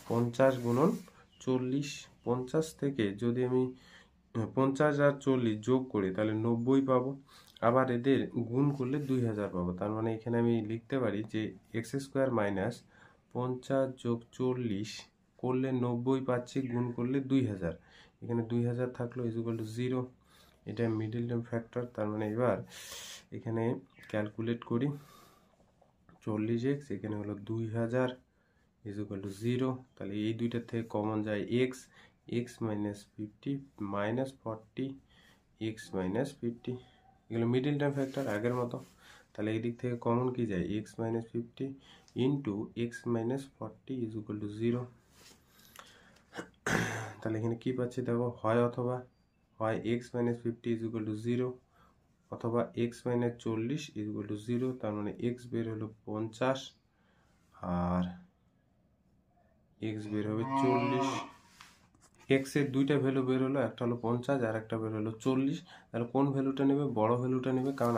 50 গুণন 40। 50 থেকে যদি আমি 50 আর 40 যোগ করি তাহলে 90 পাবো, আবার এদের গুণ করলে 2000 পাবো। তার মানে এখানে আমি লিখতে পারি যে এক্স স্কোয়ার মাইনাস 50 যোগ 40 করলে 90 পাচ্ছি, গুণ করলে 2000। এখানে 2000 থাকলো ইকুয়াল টু 0। এটা মিডল টার্ম ফ্যাক্টর। তার মানে এবার এখানে ক্যালকুলেট করি, 40x এখানে হলো 2000 ইকুয়াল টু 0। তাহলে এই দুইটার থেকে কমন যায় x, x minus 50 minus 40 x minus 50, এগুলো মিডিল টার্ম ফ্যাক্টর আগের মতো। তাহলে এই দিক থেকে কমন কি যায়, x minus 50 into x minus 40 is equal to 0। তাহলে এখানে কি পাচ্ছি দেখো, হয় অথবা হয় X minus 50 is equal to 0 অথবা x minus 40 is equal to 0। তার মানে এক্স বের হলো 50 আর এক্স বের হবে 40। এক্স এর দুইটা ভ্যালু বের হলো, একটা হলো 50 আর একটা বের হলো 40। তাহলে কোন ভ্যালুটা নেবে, বড় ভ্যালুটা নেবে, কারণ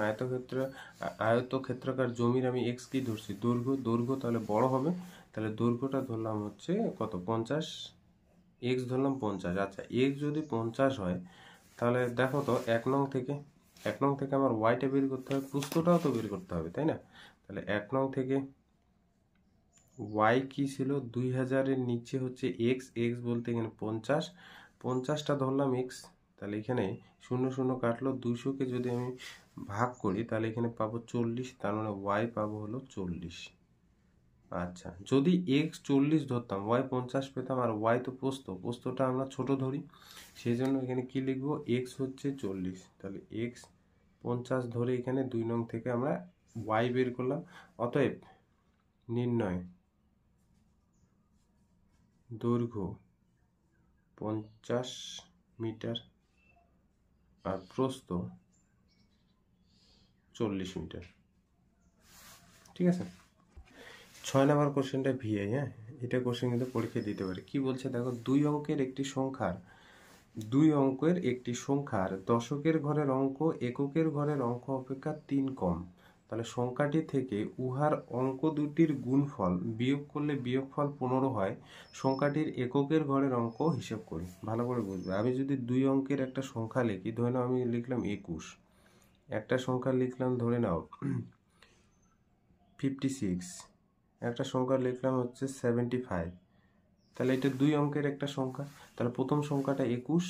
আয়তক্ষেত্রাকার জমির আমি এক্স কি ধরছি, দৈর্ঘ্য, দৈর্ঘ্য তাহলে বড় হবে। তাহলে দৈর্ঘ্যটা ধরলাম হচ্ছে কত, 50, এক্স ধরলাম 50। আচ্ছা, এক্স যদি 50 হয় তাহলে দেখো তো 1 নং থেকে আমার ওয়াইটা বের করতে হবে, প্রস্থটাও তো বের করতে হবে, তাই না? তাহলে 1 নং থেকে ওয়াই কি ছিল, 2000-এর নিচে হচ্ছে এক্স, এক্স বলতে এখানে 50, 50টা ধরলাম এক্স। তাহলে এখানে 0 0 কাটলো, 200-কে যদি আমি ভাগ করি তাহলে এখানে পাবো 40, তার মানে ওয়াই পাবো হলো 40। আচ্ছা, যদি এক্স 40 ধরতাম, ওয়াই 50 পেতাম, আর ওয়াই তো প্রস্থটা আমরা ছোট ধরি, সেই জন্য এখানে কি লিখবো, এক্স হচ্ছে 40। তাহলে এক্স 50 ধরে এখানে 2 নং থেকে আমরা ওয়াই বের করলাম। অতএব নির্ণয় দৈর্ঘ্য 50 মিটার আর প্রস্থ 40 মিটার। ঠিক আছে, 6 নম্বর কোশ্চেনটা ভিআই। হ্যাঁ, এটা কোশ্চেন কিন্তু পরীক্ষায় দিতে পারে। কি বলছে দেখো, দুই অঙ্কের একটি সংখ্যার দশকের ঘরের অঙ্ক এককের ঘরের অঙ্ক অপেক্ষা 3 কম। তাহলে সংখ্যাটি থেকে উহার অঙ্ক দুটির গুণফল বিয়োগ করলে বিয়োগফল 15 হয়। সংখ্যাটির এককের ঘরের অঙ্ক হিসেব করি। ভালো করে বুঝবে, আমি যদি দুই অঙ্কের একটা সংখ্যা লিখি, ধরে নাও আমি লিখলাম 21, একটা সংখ্যা লিখলাম ধরে নাও 56, একটা সংখ্যা লিখলাম হচ্ছে 75। তাহলে এটা দুই অঙ্কের একটা সংখ্যা। তাহলে প্রথম সংখ্যাটা 21,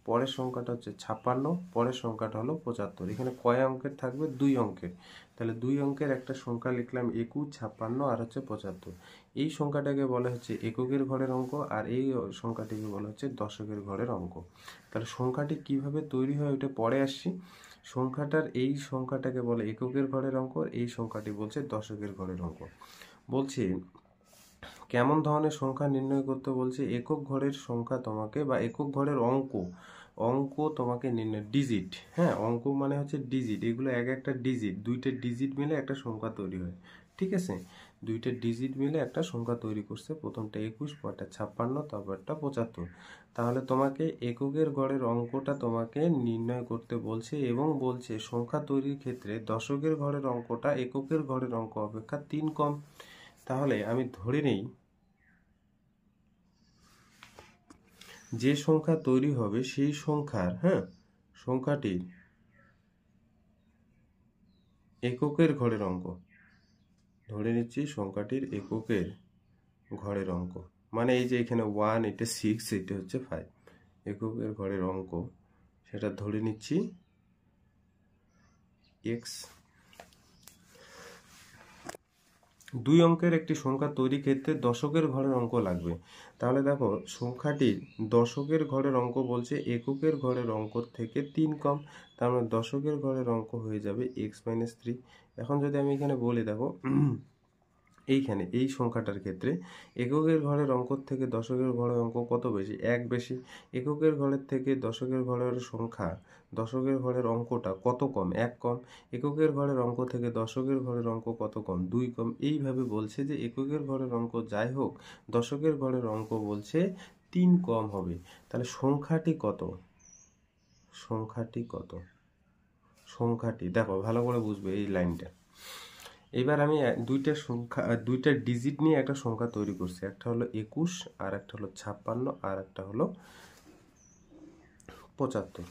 পরের সংখ্যাটা হচ্ছে 56, পরের সংখ্যাটা হলো 75। এখানে কয় অঙ্কের থাকবে, দুই অঙ্কের। তাহলে দুই অঙ্কের একটা সংখ্যা লিখলাম 21, 56 আর হচ্ছে 75। এই সংখ্যাটাকে বলা হচ্ছে এককের ঘরের অঙ্ক, আর এই সংখ্যাটিকে বলা হচ্ছে দশকের ঘরের অঙ্ক। তাহলে সংখ্যাটি কিভাবে তৈরি হয় ওটা পরে আসছি। সংখ্যাটার এই সংখ্যাটাকে বলে এককের ঘরের অঙ্ক, এই সংখ্যাটি বলছে দশকের ঘরের অঙ্ক। বলছে কেমন ধরনের সংখ্যা নির্ণয় করতে বলছে, একক ঘরের সংখ্যা তোমাকে, বা একক ঘরের অঙ্ক তোমাকে নির্ণয়, ডিজিট, হ্যাঁ, অঙ্ক মানে হচ্ছে ডিজিট, এগুলো এক একটা ডিজিট, দুইটা ডিজিট মিলে একটা সংখ্যা তৈরি হয়। ঠিক আছে, দুইটা ডিজিট মিলে একটা সংখ্যা তৈরি করছে, প্রথমটা 21, পরটা 56, তারপরটা 75। তাহলে তোমাকে এককের ঘরের অঙ্কটা তোমাকে নির্ণয় করতে বলছে, এবং বলছে সংখ্যা তৈরির ক্ষেত্রে দশকের ঘরের অঙ্কটা এককের ঘরের অঙ্ক অপেক্ষা 3 কম। তাহলে আমি ধরে নেই যে সংখ্যা তৈরি হবে সেই সংখ্যাটির এককের ঘরের অঙ্ক, ধরে নিচ্ছি সংখ্যাটির এককের ঘরের অঙ্ক, মানে এই যে এখানে 1, এটা 6, এটা হচ্ছে 5, এককের ঘরের অঙ্ক, সেটা ধরে নিচ্ছি x। দুই অঙ্কের একটি সংখ্যা তৈরি ক্ষেত্রে দশকের ঘরের অঙ্ক লাগবে। তাহলে দেখো, সংখ্যাটির দশকের ঘরের অঙ্ক বলছে এককের ঘরের অঙ্ক থেকে 3 কম, তার মানে দশকের ঘরের অঙ্ক হয়ে যাবে x - 3। এখন যদি আমি এখানে বলি, দেখো এইখানে এই সংখ্যাটার ক্ষেত্রে এককের ঘরের অঙ্ক থেকে দশকের ঘরের অঙ্ক কত বেশি? 1 বেশি। এককের ঘরের থেকে দশকের ঘরের সংখ্যা দশকের ঘরের অঙ্কটা কত কম? 1 কম। এককের ঘরের অঙ্ক থেকে দশকের ঘরের অঙ্ক কত কম? 2 কম। এইভাবে বলছে যে এককের ঘরের অঙ্ক যাই হোক দশকের ঘরের অঙ্ক বলছে 3 কম হবে। তাহলে সংখ্যাটি কত? সংখ্যাটি কত? সংখ্যাটি দেখো ভালো করে বুঝবে এই লাইনটা। এবার আমি দুইটা ডিজিট নিয়ে একটা সংখ্যা তৈরি করছি। একটা হলো 21 আর একটা হলো 56 আর একটা হলো 75।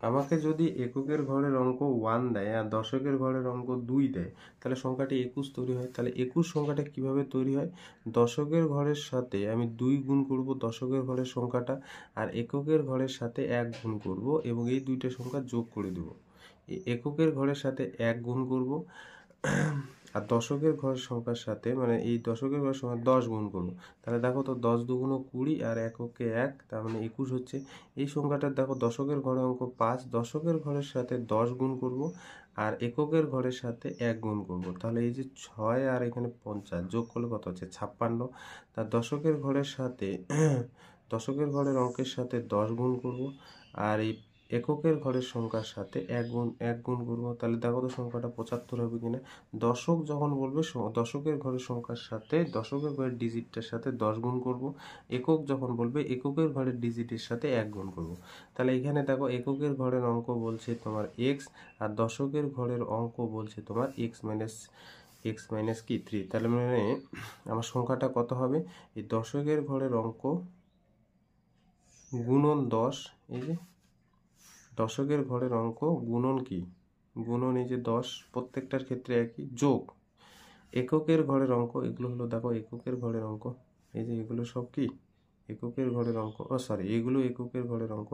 আমাকে যদি এককের ঘরের অঙ্ক 1 দেয় আর দশকের ঘরের অঙ্ক 2 দেয় তাহলে সংখ্যাটি 21 তৈরি হয়। তাহলে 21 সংখ্যাটা কিভাবে তৈরি হয়? দশকের ঘরের সাথে আমি 2 গুণ করব দশকের ঘরের সংখ্যাটা, আর এককের ঘরের সাথে 1 গুণ করব এবং এই দুইটা সংখ্যা যোগ করে দেব। এককের ঘরের সাথে 1 গুণ করব আর দশকের ঘরের সংখ্যার সাথে মানে এই দশকের ঘরের সংখ্যা 10 গুণ করব। তাহলে দেখো তো 10 দুগুণ 20 আর এককে 1, তার মানে 21 হচ্ছে। এই সংখ্যাটার দেখো দশকের ঘরের অঙ্ক 5, দশকের ঘরের সাথে 10 গুণ করব আর এককের ঘরের সাথে 1 গুণ করব। তাহলে এই যে 6 আর এখানে 50 যোগ করলে কত হচ্ছে? 56। তার দশকের ঘরের সাথে দশকের ঘরের অঙ্কের সাথে 10 গুণ করব আর এই এককের ঘরের সংখ্যার সাথে 1 গুণ করব। তাহলে দেখো তো সংখ্যাটা 75 হবে কিনা। দশক যখন বলবে দশকের ঘরের সংখ্যার সাথে দশকের ঘরের ডিজিটটার সাথে 10 গুণ করব। একক যখন বলবে এককের ঘরের ডিজিটের সাথে 1 গুণ করব। তাহলে এখানে দেখো এককের ঘরের অঙ্ক বলছে তোমার x আর দশকের ঘরের অঙ্ক বলছে তোমার x মাইনাস কি 3। তাহলে মানে আমার সংখ্যাটা কত হবে? এই দশকের ঘরের অঙ্ক গুণন 10, এই যে দশকের ঘরের অঙ্ক গুণন কি? গুণন এই যে 10, প্রত্যেকটার ক্ষেত্রে একই, যোগ এককের ঘরের অঙ্ক, এগুলো হলো দেখো এককের ঘরের অঙ্ক, এই যে এগুলো সব কি এককের ঘরের অঙ্ক, এগুলো এককের ঘরের অঙ্ক,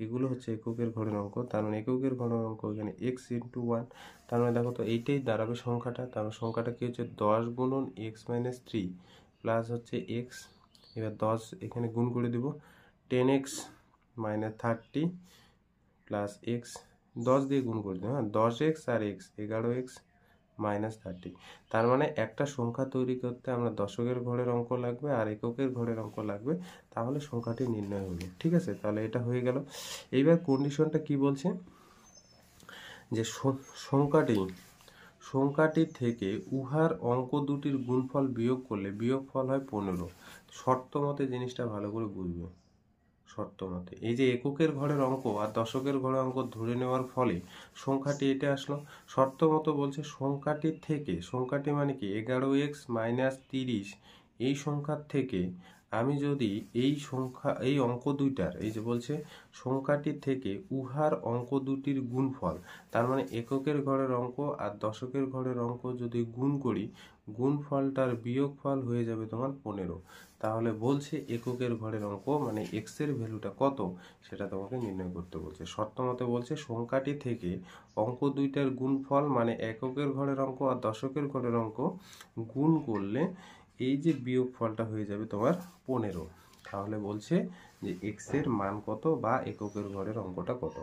এগুলো হচ্ছে এককের ঘরের অঙ্ক। তার মানে এককের ঘরের অঙ্ক এখানে x ইন্টু 1, তার মানে দেখো তো এইটাই দাঁড়াবে সংখ্যাটা। তার মানে সংখ্যাটা কি হচ্ছে? 10 গুণন x মাইনাস 3 প্লাস হচ্ছে x, এবার 10 এখানে গুণ করে দিব, 10x মাইনাস 30 প্লাস এক্স, 10 দিয়ে গুণ করে দিই, হ্যাঁ 10x আর x 11x মাইনাস 30। তার মানে একটা সংখ্যা তৈরি করতে আমরা দশকের ঘরের অঙ্ক লাগবে আর এককের ঘরের অঙ্ক লাগবে, তাহলে সংখ্যাটি নির্ণয় হবে। ঠিক আছে, তাহলে এটা হয়ে গেল। এইবার কন্ডিশনটা কি বলছে? যে সংখ্যাটি থেকে উহার অঙ্ক দুটির গুণফল বিয়োগ করলে বিয়োগফল হয় 15। শর্ত মতে জিনিসটা ভালো করে বুঝবে। শর্ত মতে এই যে এককের ঘরের অঙ্ক আর দশকের ঘরের অঙ্ক ধরে নেওয়ার ফলে সংখ্যাটি এটা আসলো। শর্ত মতো বলছে সংখ্যাটি মানে কি 11x মাইনাস 30, এই সংখ্যার থেকে আমি যদি এই অঙ্ক দুইটার, এই যে বলছে সংখ্যাটি থেকে উহার অঙ্ক দুটির গুণফল, তার মানে এককের ঘরের অঙ্ক আর দশকের ঘরের অঙ্ক যদি গুণ করি, গুণফলটার বিয়োগফল হয়ে যাবে তোমার 15। তাহলে বলছে এককের ঘরের অঙ্ক মানে x এর ভ্যালুটা কত সেটা তোমাকে নির্ণয় করতে বলছে। শর্ত মতে বলছে সংখ্যাটি থেকে অঙ্ক দুইটার গুণফল মানে এককের ঘরের অঙ্ক আর দশকের ঘরের অঙ্ক গুণ করলে এই যে বিয়োগফলটা হয়ে যাবে তোমার 15। তাহলে বলছে যে x এর মান কত বা এককের ঘরের অঙ্কটা কত,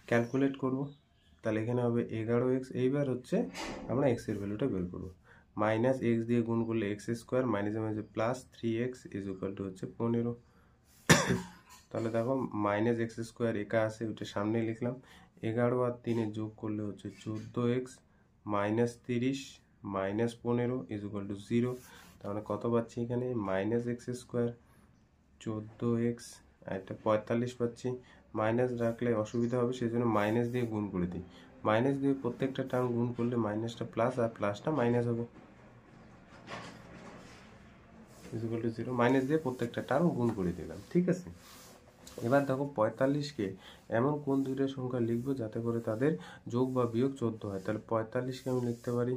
ক্যালকুলেট করব। তাহলে এখানে হবে 11x, এইবার হচ্ছে আমরা x এর ভ্যালুটা বের করব। মাইনাস x দিয়ে গুণ করলে x স্কোয়ার, মাইনাসে মাইনাসে plus 3x is equal to হচ্ছে 15। তাহলে দেখো মাইনাস এক্স স্কোয়ার একা আছে, ওইটা সামনে লিখলাম। 11 আর 3 যোগ করলে হচ্ছে 14x minus 30 minus 15 is equal to 0। তাহলে কত পাচ্ছি এখানে? মাইনাস এক্স স্কোয়ার 14x আর একটা 45 পাচ্ছি। মাইনাস রাখলে অসুবিধা হবে, সেই জন্য মাইনাস দিয়ে গুণ করে দিই। মাইনাস দিয়ে প্রত্যেকটা টার্ম গুণ করলে মাইনাসটা প্লাস আর প্লাসটা মাইনাস হবে, ইকুয়াল টু 0। মাইনাস দিয়ে প্রত্যেকটা টার্ম গুণ করে দিলাম। ঠিক আছে, এবার দেখো 45কে এমন কোন দুইটা সংখ্যা লিখবো যাতে করে তাদের যোগ বা বিয়োগ 14 হয়। তাহলে 45কে আমি লিখতে পারি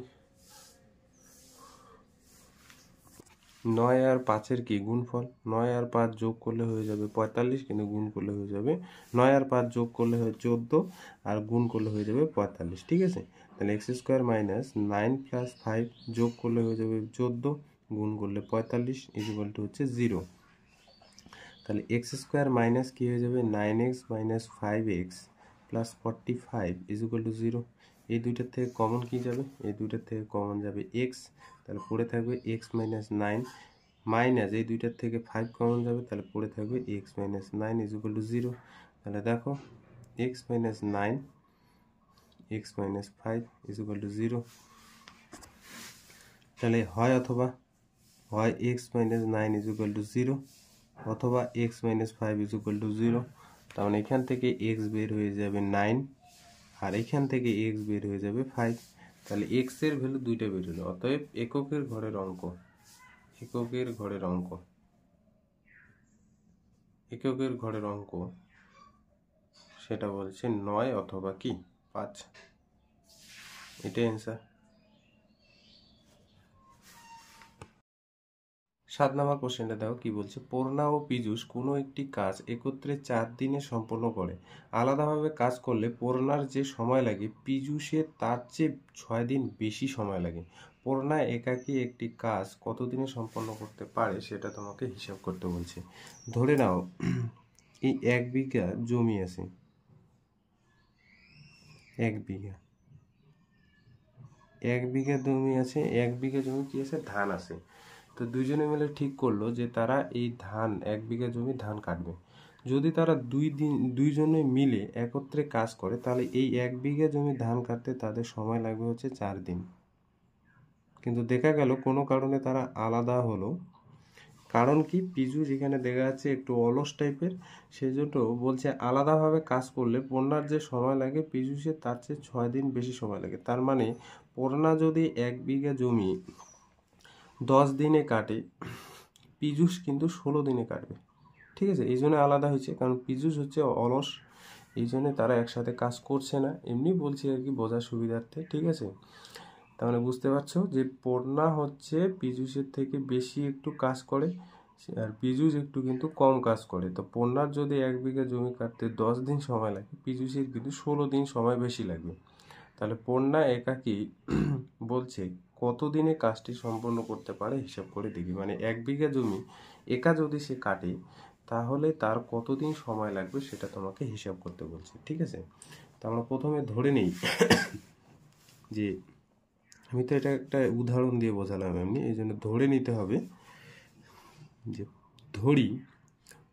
9 আর 5-এর কি গুণফল, 9 আর 5 যোগ করলে হয়ে যাবে 45, কিন্তু গুণ করলে হয়ে যাবে 9 আর 5 যোগ করলে হয় 14 আর গুণ করলে হয়ে যাবে 45। ঠিক আছে, তাহলে এক্স স্কোয়ার মাইনাস 9 প্লাস 5 যোগ করলে হয়ে যাবে 14, গুণ করলে 45 ইজ ইকুয়াল টু হচ্ছে 0। তাহলে এক্স স্কোয়ার মাইনাস কি হয়ে যাবে 9x minus 5x plus 45 is equal to 0। এই দুইটার থেকে কমন কি যাবে? এই দুইটার থেকে কমন যাবে x, তাহলে পড়ে থাকবে এক্স মাইনাস নাইন মাইনাস এই দুইটার থেকে 5 কমন যাবে, তাহলে পড়ে থাকবে x minus nine is equal to 0। তাহলে দেখো x minus nine x minus 5 is equal to 0। তাহলে হয় অথবা হয় X minus nine is equal to 0 অথবা x minus 5 is equal to 0। তার মানে এখান থেকে এক্স বের হয়ে যাবে 9 আর এখান থেকে এক্স বের হয়ে যাবে 5। তাহলে এক্স এর ভ্যালু দুইটা বের হলো। অতএব এককের ঘরের অঙ্ক এককের ঘরের অঙ্ক সেটা বলছে 9 অথবা কি 5। এটাই অ্যান্সার। 7 নম্বর কোশ্চেনটা দেখো কি বলছে। পূর্ণা ও পীযূষ কোনো একটি কাজ একত্রে 4 দিনে সম্পন্ন করে। আলাদাভাবে কাজ করলে পূর্ণার যে সময় লাগে পীযূষের তার চেয়ে 6 দিন বেশি সময় লাগে। পূর্ণা একাকী একটি কাজ কত দিনে সম্পন্ন করতে পারে সেটা তোমাকে হিসাব করতে বলছে। ধরে নাও এই 1 বিঘা জমি আছে, 1 বিঘা জমি আছে, 1 বিঘা জমি কি আছে ধান আছে। তো দুইজনে মিলে ঠিক করলো যে তারা এই ধান 1 বিঘা জমি ধান কাটবে। যদি তারা দুইজনে মিলে একত্রে কাজ করে তাহলে এই 1 বিঘা জমি ধান কাটতে তাদের সময় লাগবে হচ্ছে 4 দিন। কিন্তু দেখা গেল কোনো কারণে তারা আলাদা হলো। কারণ কি, পীযূষ এখানে দেখা যাচ্ছে একটু অলস টাইপের, সেজন্য বলছে আলাদাভাবে কাজ করলে পূর্ণার যে সময় লাগে পীযূষের তার চেয়ে 6 দিন বেশি সময় লাগে। তার মানে পূর্ণা যদি 1 বিঘা জমি 10 দিনে কাটে, পীযূষ কিন্তু 16 দিনে কাটবে। ঠিক আছে, এই জন্য আলাদা হয়েছে, কারণ পীযূষ হচ্ছে অলস, এই জন্য তারা একসাথে কাজ করছে না। এমনি বলছি আর কি বোঝার সুবিধার্থে। ঠিক আছে, তার মানে বুঝতে পারছো যে পূর্ণা হচ্ছে পীযূষের থেকে বেশি একটু কাজ করে আর পীযূষ একটু কিন্তু কম কাজ করে। তো পূর্ণার যদি 1 বিঘা জমি কাটতে 10 দিন সময় লাগে, পীযূষের কিন্তু 16 দিন সময় বেশি লাগবে। তাহলে পূর্ণা একাকী বলছে কত দিনে কাজটি সম্পন্ন করতে পারে হিসাব করে দেখি। মানে 1 বিঘা জমি একা যদি সে কাটে তাহলে তার কতদিন সময় লাগবে সেটা তোমাকে হিসাব করতে বলছে। ঠিক আছে, তো আমরা প্রথমে ধরে নিই যে, আমি তো এটা একটা উদাহরণ দিয়ে বোঝালাম এমনি, এই জন্য ধরে নিতে হবে যে ধরি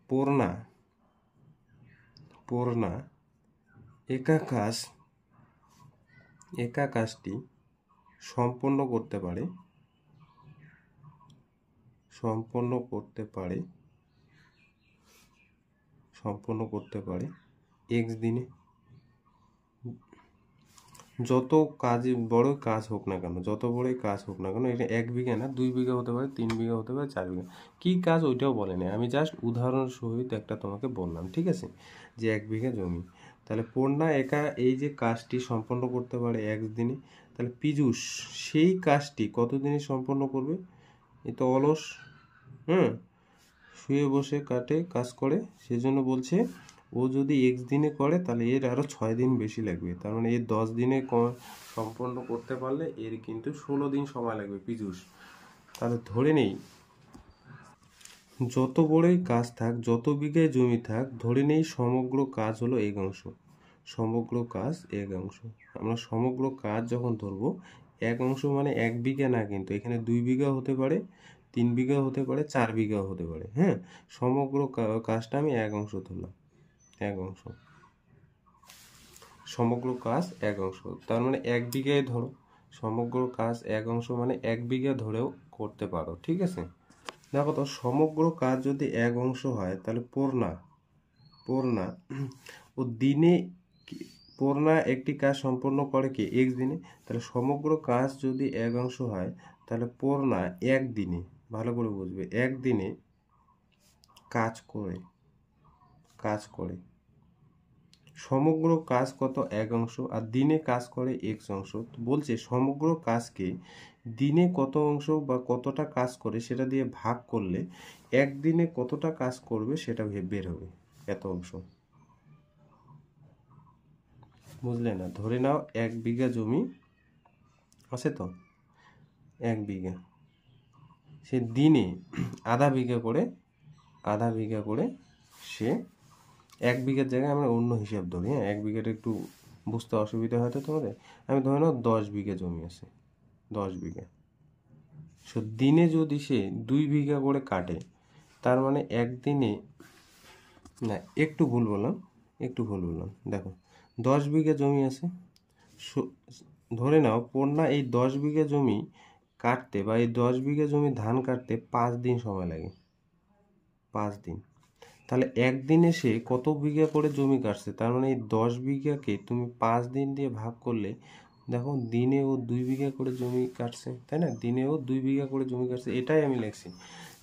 পূর্ণা একা কাজটি সম্পন্ন করতে পারে x দিনে। যত বড় কাজ হোক না কেন, এটা 1 বিঘা না, 2 বিঘা হতে পারে, 3 বিঘা হতে পারে, 4 বিঘা। কি কাজ ওইটাও বলে না, আমি জাস্ট উদাহরণ সহিত একটা তোমাকে বললাম। ঠিক আছে, যে 1 বিঘা জমি, তাহলে পূর্ণা একা এই যে কাজটি সম্পন্ন করতে পারে 1 দিনে, তাহলে পীযূষ সেই কাজটি কত দিনে সম্পন্ন করবে? এ তো অলস, শুয়ে বসে কাজ করে, সেজন্য বলছে ও যদি x দিনে করে তাহলে এর আরো 6 দিন বেশি লাগবে। তার মানে এর 10 দিনে সম্পন্ন করতে পারলে এর কিন্তু 16 দিন সময় লাগবে পীযূষ। তাহলে ধরে নেই যত বড়ই কাজ থাক, যত বিঘায় জমি থাক, ধরে নেই সমগ্র কাজ হলো 1 অংশ। আমরা সমগ্র কাজ যখন ধরবো 1 অংশ মানে 1 বিঘা না, কিন্তু এখানে 2 বিঘা হতে পারে, 3 বিঘা হতে পারে, 4 বিঘা হতে পারে। হ্যাঁ, সমগ্র কাজটা আমি 1 অংশ ধরলাম, 1 অংশ, সমগ্র কাজ 1 অংশ। তার মানে 1 বিঘায় ধরো, সমগ্র কাজ 1 অংশ মানে 1 বিঘা ধরেও করতে পারো। ঠিক আছে, দেখো তো সমগ্র কাজ যদি 1 অংশ হয় তাহলে পূর্ণা ও দিনে পূর্ণা একটি কাজ সম্পন্ন করে কি x দিনে। তাহলে সমগ্র কাজ যদি 1 অংশ হয় তাহলে পূর্ণা 1 দিনে, ভালো করে বুঝবে, 1 দিনে কাজ করে সমগ্র কাজ কত 1 অংশ, আর দিনে কাজ করে x অংশ। বলছে সমগ্র কাজকে দিনে কত অংশ বা কতটা কাজ করে সেটা দিয়ে ভাগ করলে 1 দিনে কতটা কাজ করবে সেটা বের হবে, এত অংশ। বুঝলে না? ধরে নাও 1 বিঘা জমি আছে, তো 1 বিঘা, সে দিনে আধা বিঘা করে সে 1 বিঘার জায়গায় আমরা অন্য হিসাব ধরি। হ্যাঁ, 1 বিঘাটা একটু বুঝতে অসুবিধা হয়তো তোমাদের। আমি ধরে নাও 10 বিঘা জমি আছে, 10 বিঘা। সো দিনে যদি সে 2 বিঘা করে কাটে, তার মানে একদিনে, না একটু ভুল বললাম, দেখো 10 বিঘা জমি আছে, ধরে নাও পূর্ণা এই 10 বিঘা জমি কাটতে বা এই 10 বিঘা জমি ধান কাটতে 5 দিন সময় লাগে, 5 দিন। তাহলে একদিনে সে কত বিঘা করে জমি কাটছে, তার মানে এই 10 বিঘাকে তুমি 5 দিন দিয়ে ভাগ করলে দেখো দিনে ও 2 বিঘা করে জমি কাটছে, তাই না? দিনে ও 2 বিঘা করে জমি কাটছে। এটাই আমি লিখছি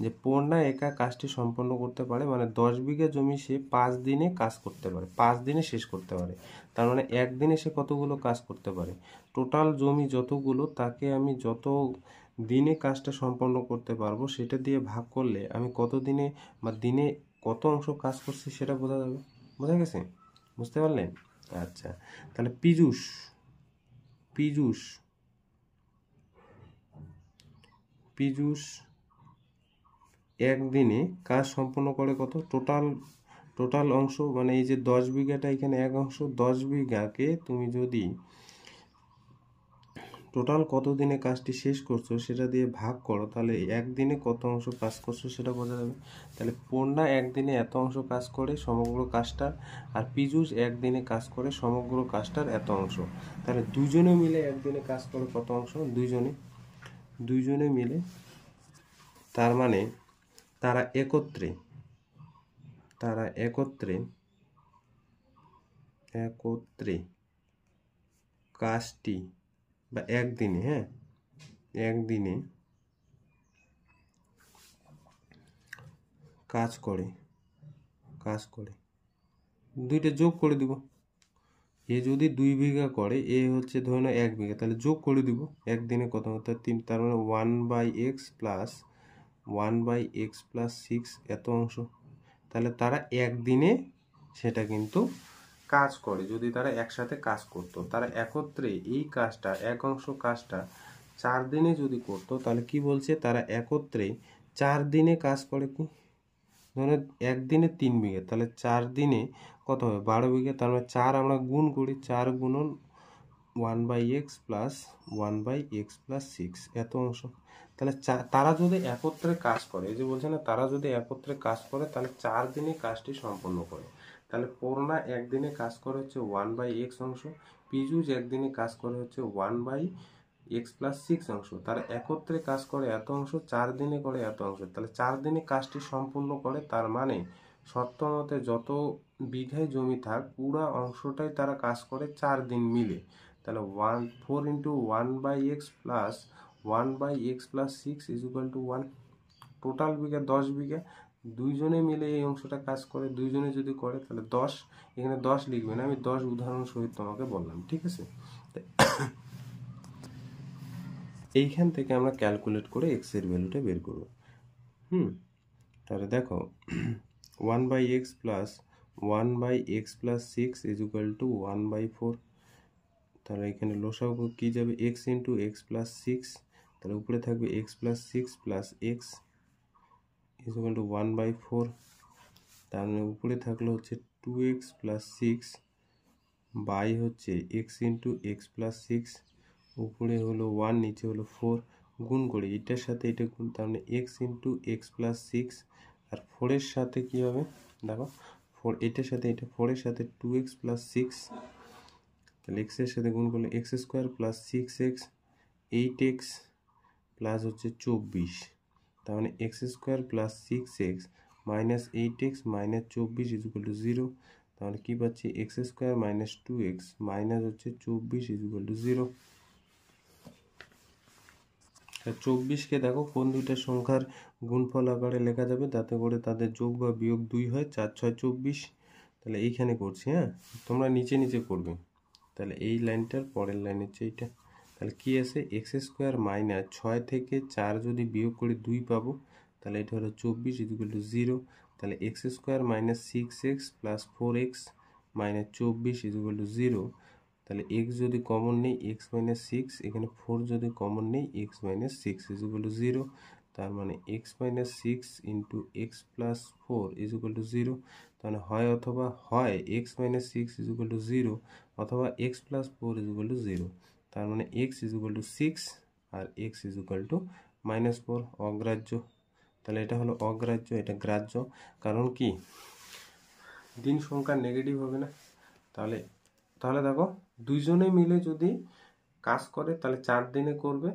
যে পূর্ণা একা কাজটি সম্পন্ন করতে পারে, মানে 10 বিঘা জমি সে 5 দিনে কাজ করতে পারে, 5 দিনে শেষ করতে পারে। তার মানে একদিনে সে কতগুলো কাজ করতে পারে, টোটাল জমি যতগুলো তাকে আমি যত দিনে কাজটা সম্পন্ন করতে পারবো সেটা দিয়ে ভাগ করলে আমি কত দিনে বা দিনে কত অংশ কাজ করছি সেটা বোঝা যাবে। বোঝা গেছে? বুঝতে পারলেন? আচ্ছা, তাহলে পীযূষ একদিনে কাজ সম্পন্ন করে কত, টোটাল অংশ, মানে এই যে 10 বিঘাটা এখানে এক অংশ, 10 বিঘাকে তুমি যদি টোটাল কত দিনে কাজটি শেষ করছো সেটা দিয়ে ভাগ করো, তাহলে একদিনে কত অংশ কাজ করছো সেটা বোঝা যাবে। তাহলে পূর্ণা একদিনে এত অংশ কাজ করে সমগ্র কাজটার, আর পীযূষ একদিনে কাজ করে সমগ্র কাজটার এত অংশ। তাহলে দুজনে মিলে একদিনে কাজ করে কত অংশ, দুইজনে মিলে, তার মানে তারা একত্রে কাজটি বা একদিনে, একদিনে কাজ করে দুইটা যোগ করে দিব। এ যদি 2 বিঘা করে, এ হচ্ছে ধরে নাও 1 বিঘা, তাহলে যোগ করে দিব একদিনে কত, তার মানে 1/x প্লাস 6 এত অংশ। তাহলে তারা একদিনে সেটা কিন্তু কাজ করে। যদি তারা একসাথে কাজ করতো, তারা একত্রে এই কাজটা, এক অংশ কাজটা 4 দিনে যদি করতো, তাহলে কি বলছে, তারা একত্রে 4 দিনে কাজ করে। কি ধরো একদিনে 3 বিঘা, তাহলে 4 দিনে কত হবে, 12 বিঘা। তার মানে 4 আমরা গুণ করি, 4 গুণন 1/x প্লাস 6 এত অংশ। তাহলে তারা যদি একত্রে কাজ করে, এই যে বলছে না, তারা যদি একত্রে কাজ করে তাহলে 4 দিনে কাজটি সম্পন্ন করে। তাহলে পূর্ণা একদিনে কাজ করে হচ্ছে 1/x অংশ, পীযূষ একদিনে কাজ করে হচ্ছে 1/x প্লাস 6 অংশ। তারা একত্রে কাজ করে এত অংশ, 4 দিনে করে এত অংশ। তাহলে 4 দিনে কাজটি সম্পূর্ণ করে, তার মানে শর্ত মতে যত বিঘায় জমি থাক পুরা অংশটাই তারা কাজ করে 4 দিন মিলে। তাহলে 4 into 1/x plus 6 is equal to 1। Total বিঘা 10 বিঘা, দুইজনে মিলে এই অংশটা কাজ করে, দুইজনে যদি করে তাহলে 10, এখানে 10 লিখবেন, আমি 10 উদাহরণ সহিত তোমাকে বললাম, ঠিক আছে? এইখান থেকে আমরা ক্যালকুলেট করে x এর ভ্যালুটা বের করব। তাহলে দেখো 1/x plus 6 is equal two 1/4। তাহলে এখানে লসাগু কি যাবে, x ইন্টু x প্লাস 6, তাহলে উপরে থাকবে x plus 6 plus x is equal two 1/4। তার মানে উপরে থাকলো হচ্ছে 2x প্লাস 6 বাই হচ্ছে x ইন্টু x প্লাস 6, উপরে হলো 1 নিচে হলো 4, গুণ করি এটার সাথে এটা গুণ, তার মানে x ইন্টু x প্লাস 6, আর 4 এর সাথে কি হবে দেখো, 4 এটার সাথে এটা, 4 এর সাথে 2x প্লাস 6, তাহলে x এর সাথে গুণ করলে x square plus 6x 8x plus হচ্ছে 24, তার মানে x square plus 6x minus 8x minus 24 is equal to 0। তাহলে কি পাচ্ছি, x square minus 2x minus হচ্ছে 24 ইজ ইকুয়াল টু 0। 24কে দেখো কোন দুইটা সংখ্যার গুণফল আকারে লেখা যাবে, তাতে করে তাদের যোগ বা বিয়োগ 2 হয়, 4 6 24। তাহলে এইখানে করছি, তোমরা নিচে নিচে করবে। তাহলে এই লাইনটার পরের লাইন হচ্ছে এইটা। তাহলে কি আছে, x স্কোয়ার মাইনাস 6 থেকে 4 যদি বিয়োগ করে 2 পাবো, তাহলে এটা হলো 24 ইজ ইকুয়াল টু 0। তাহলে x square minus 6x plus 4x minus 24 is equal to 0। তাহলে x যদি কমন নেই x মাইনাস 6, এখানে 4 যদি কমন নেই x minus 6 is equal to 0। তার মানে x minus 6 into x plus 4 is equal to 0। তাহলে হয় x minus 6 is equal to 0 অথবা x plus 4 is equal to 0। তার মানে x ইজ ইকুয়াল টু 6 আর x ইজ ইকুয়াল টু -4 অগ্রাহ্য, তাহলে এটা হলো অগ্রাহ্য, এটা গ্রাহ্য। কারণ কি দিন সংখ্যা নেগেটিভ হবে না। তাহলে তাহলে দেখো দুইজনে মিলে যদি কাজ করে তাহলে 4 দিনে করবে।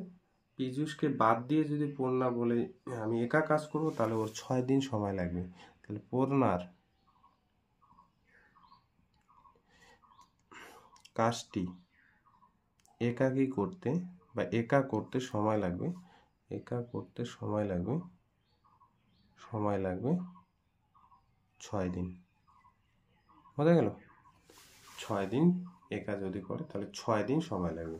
পীযূষকে বাদ দিয়ে যদি পূর্ণা বলে আমি একা কাজ করব তাহলে ওর 6 দিন সময় লাগবে। তাহলে পূর্ণার কাজটি একাকী করতে বা একা করতে সময় লাগবে, একা করতে সময় লাগবে 6 দিন। বোঝা গেল? 6 দিন একা যদি করে তাহলে 6 দিন সময় লাগবে।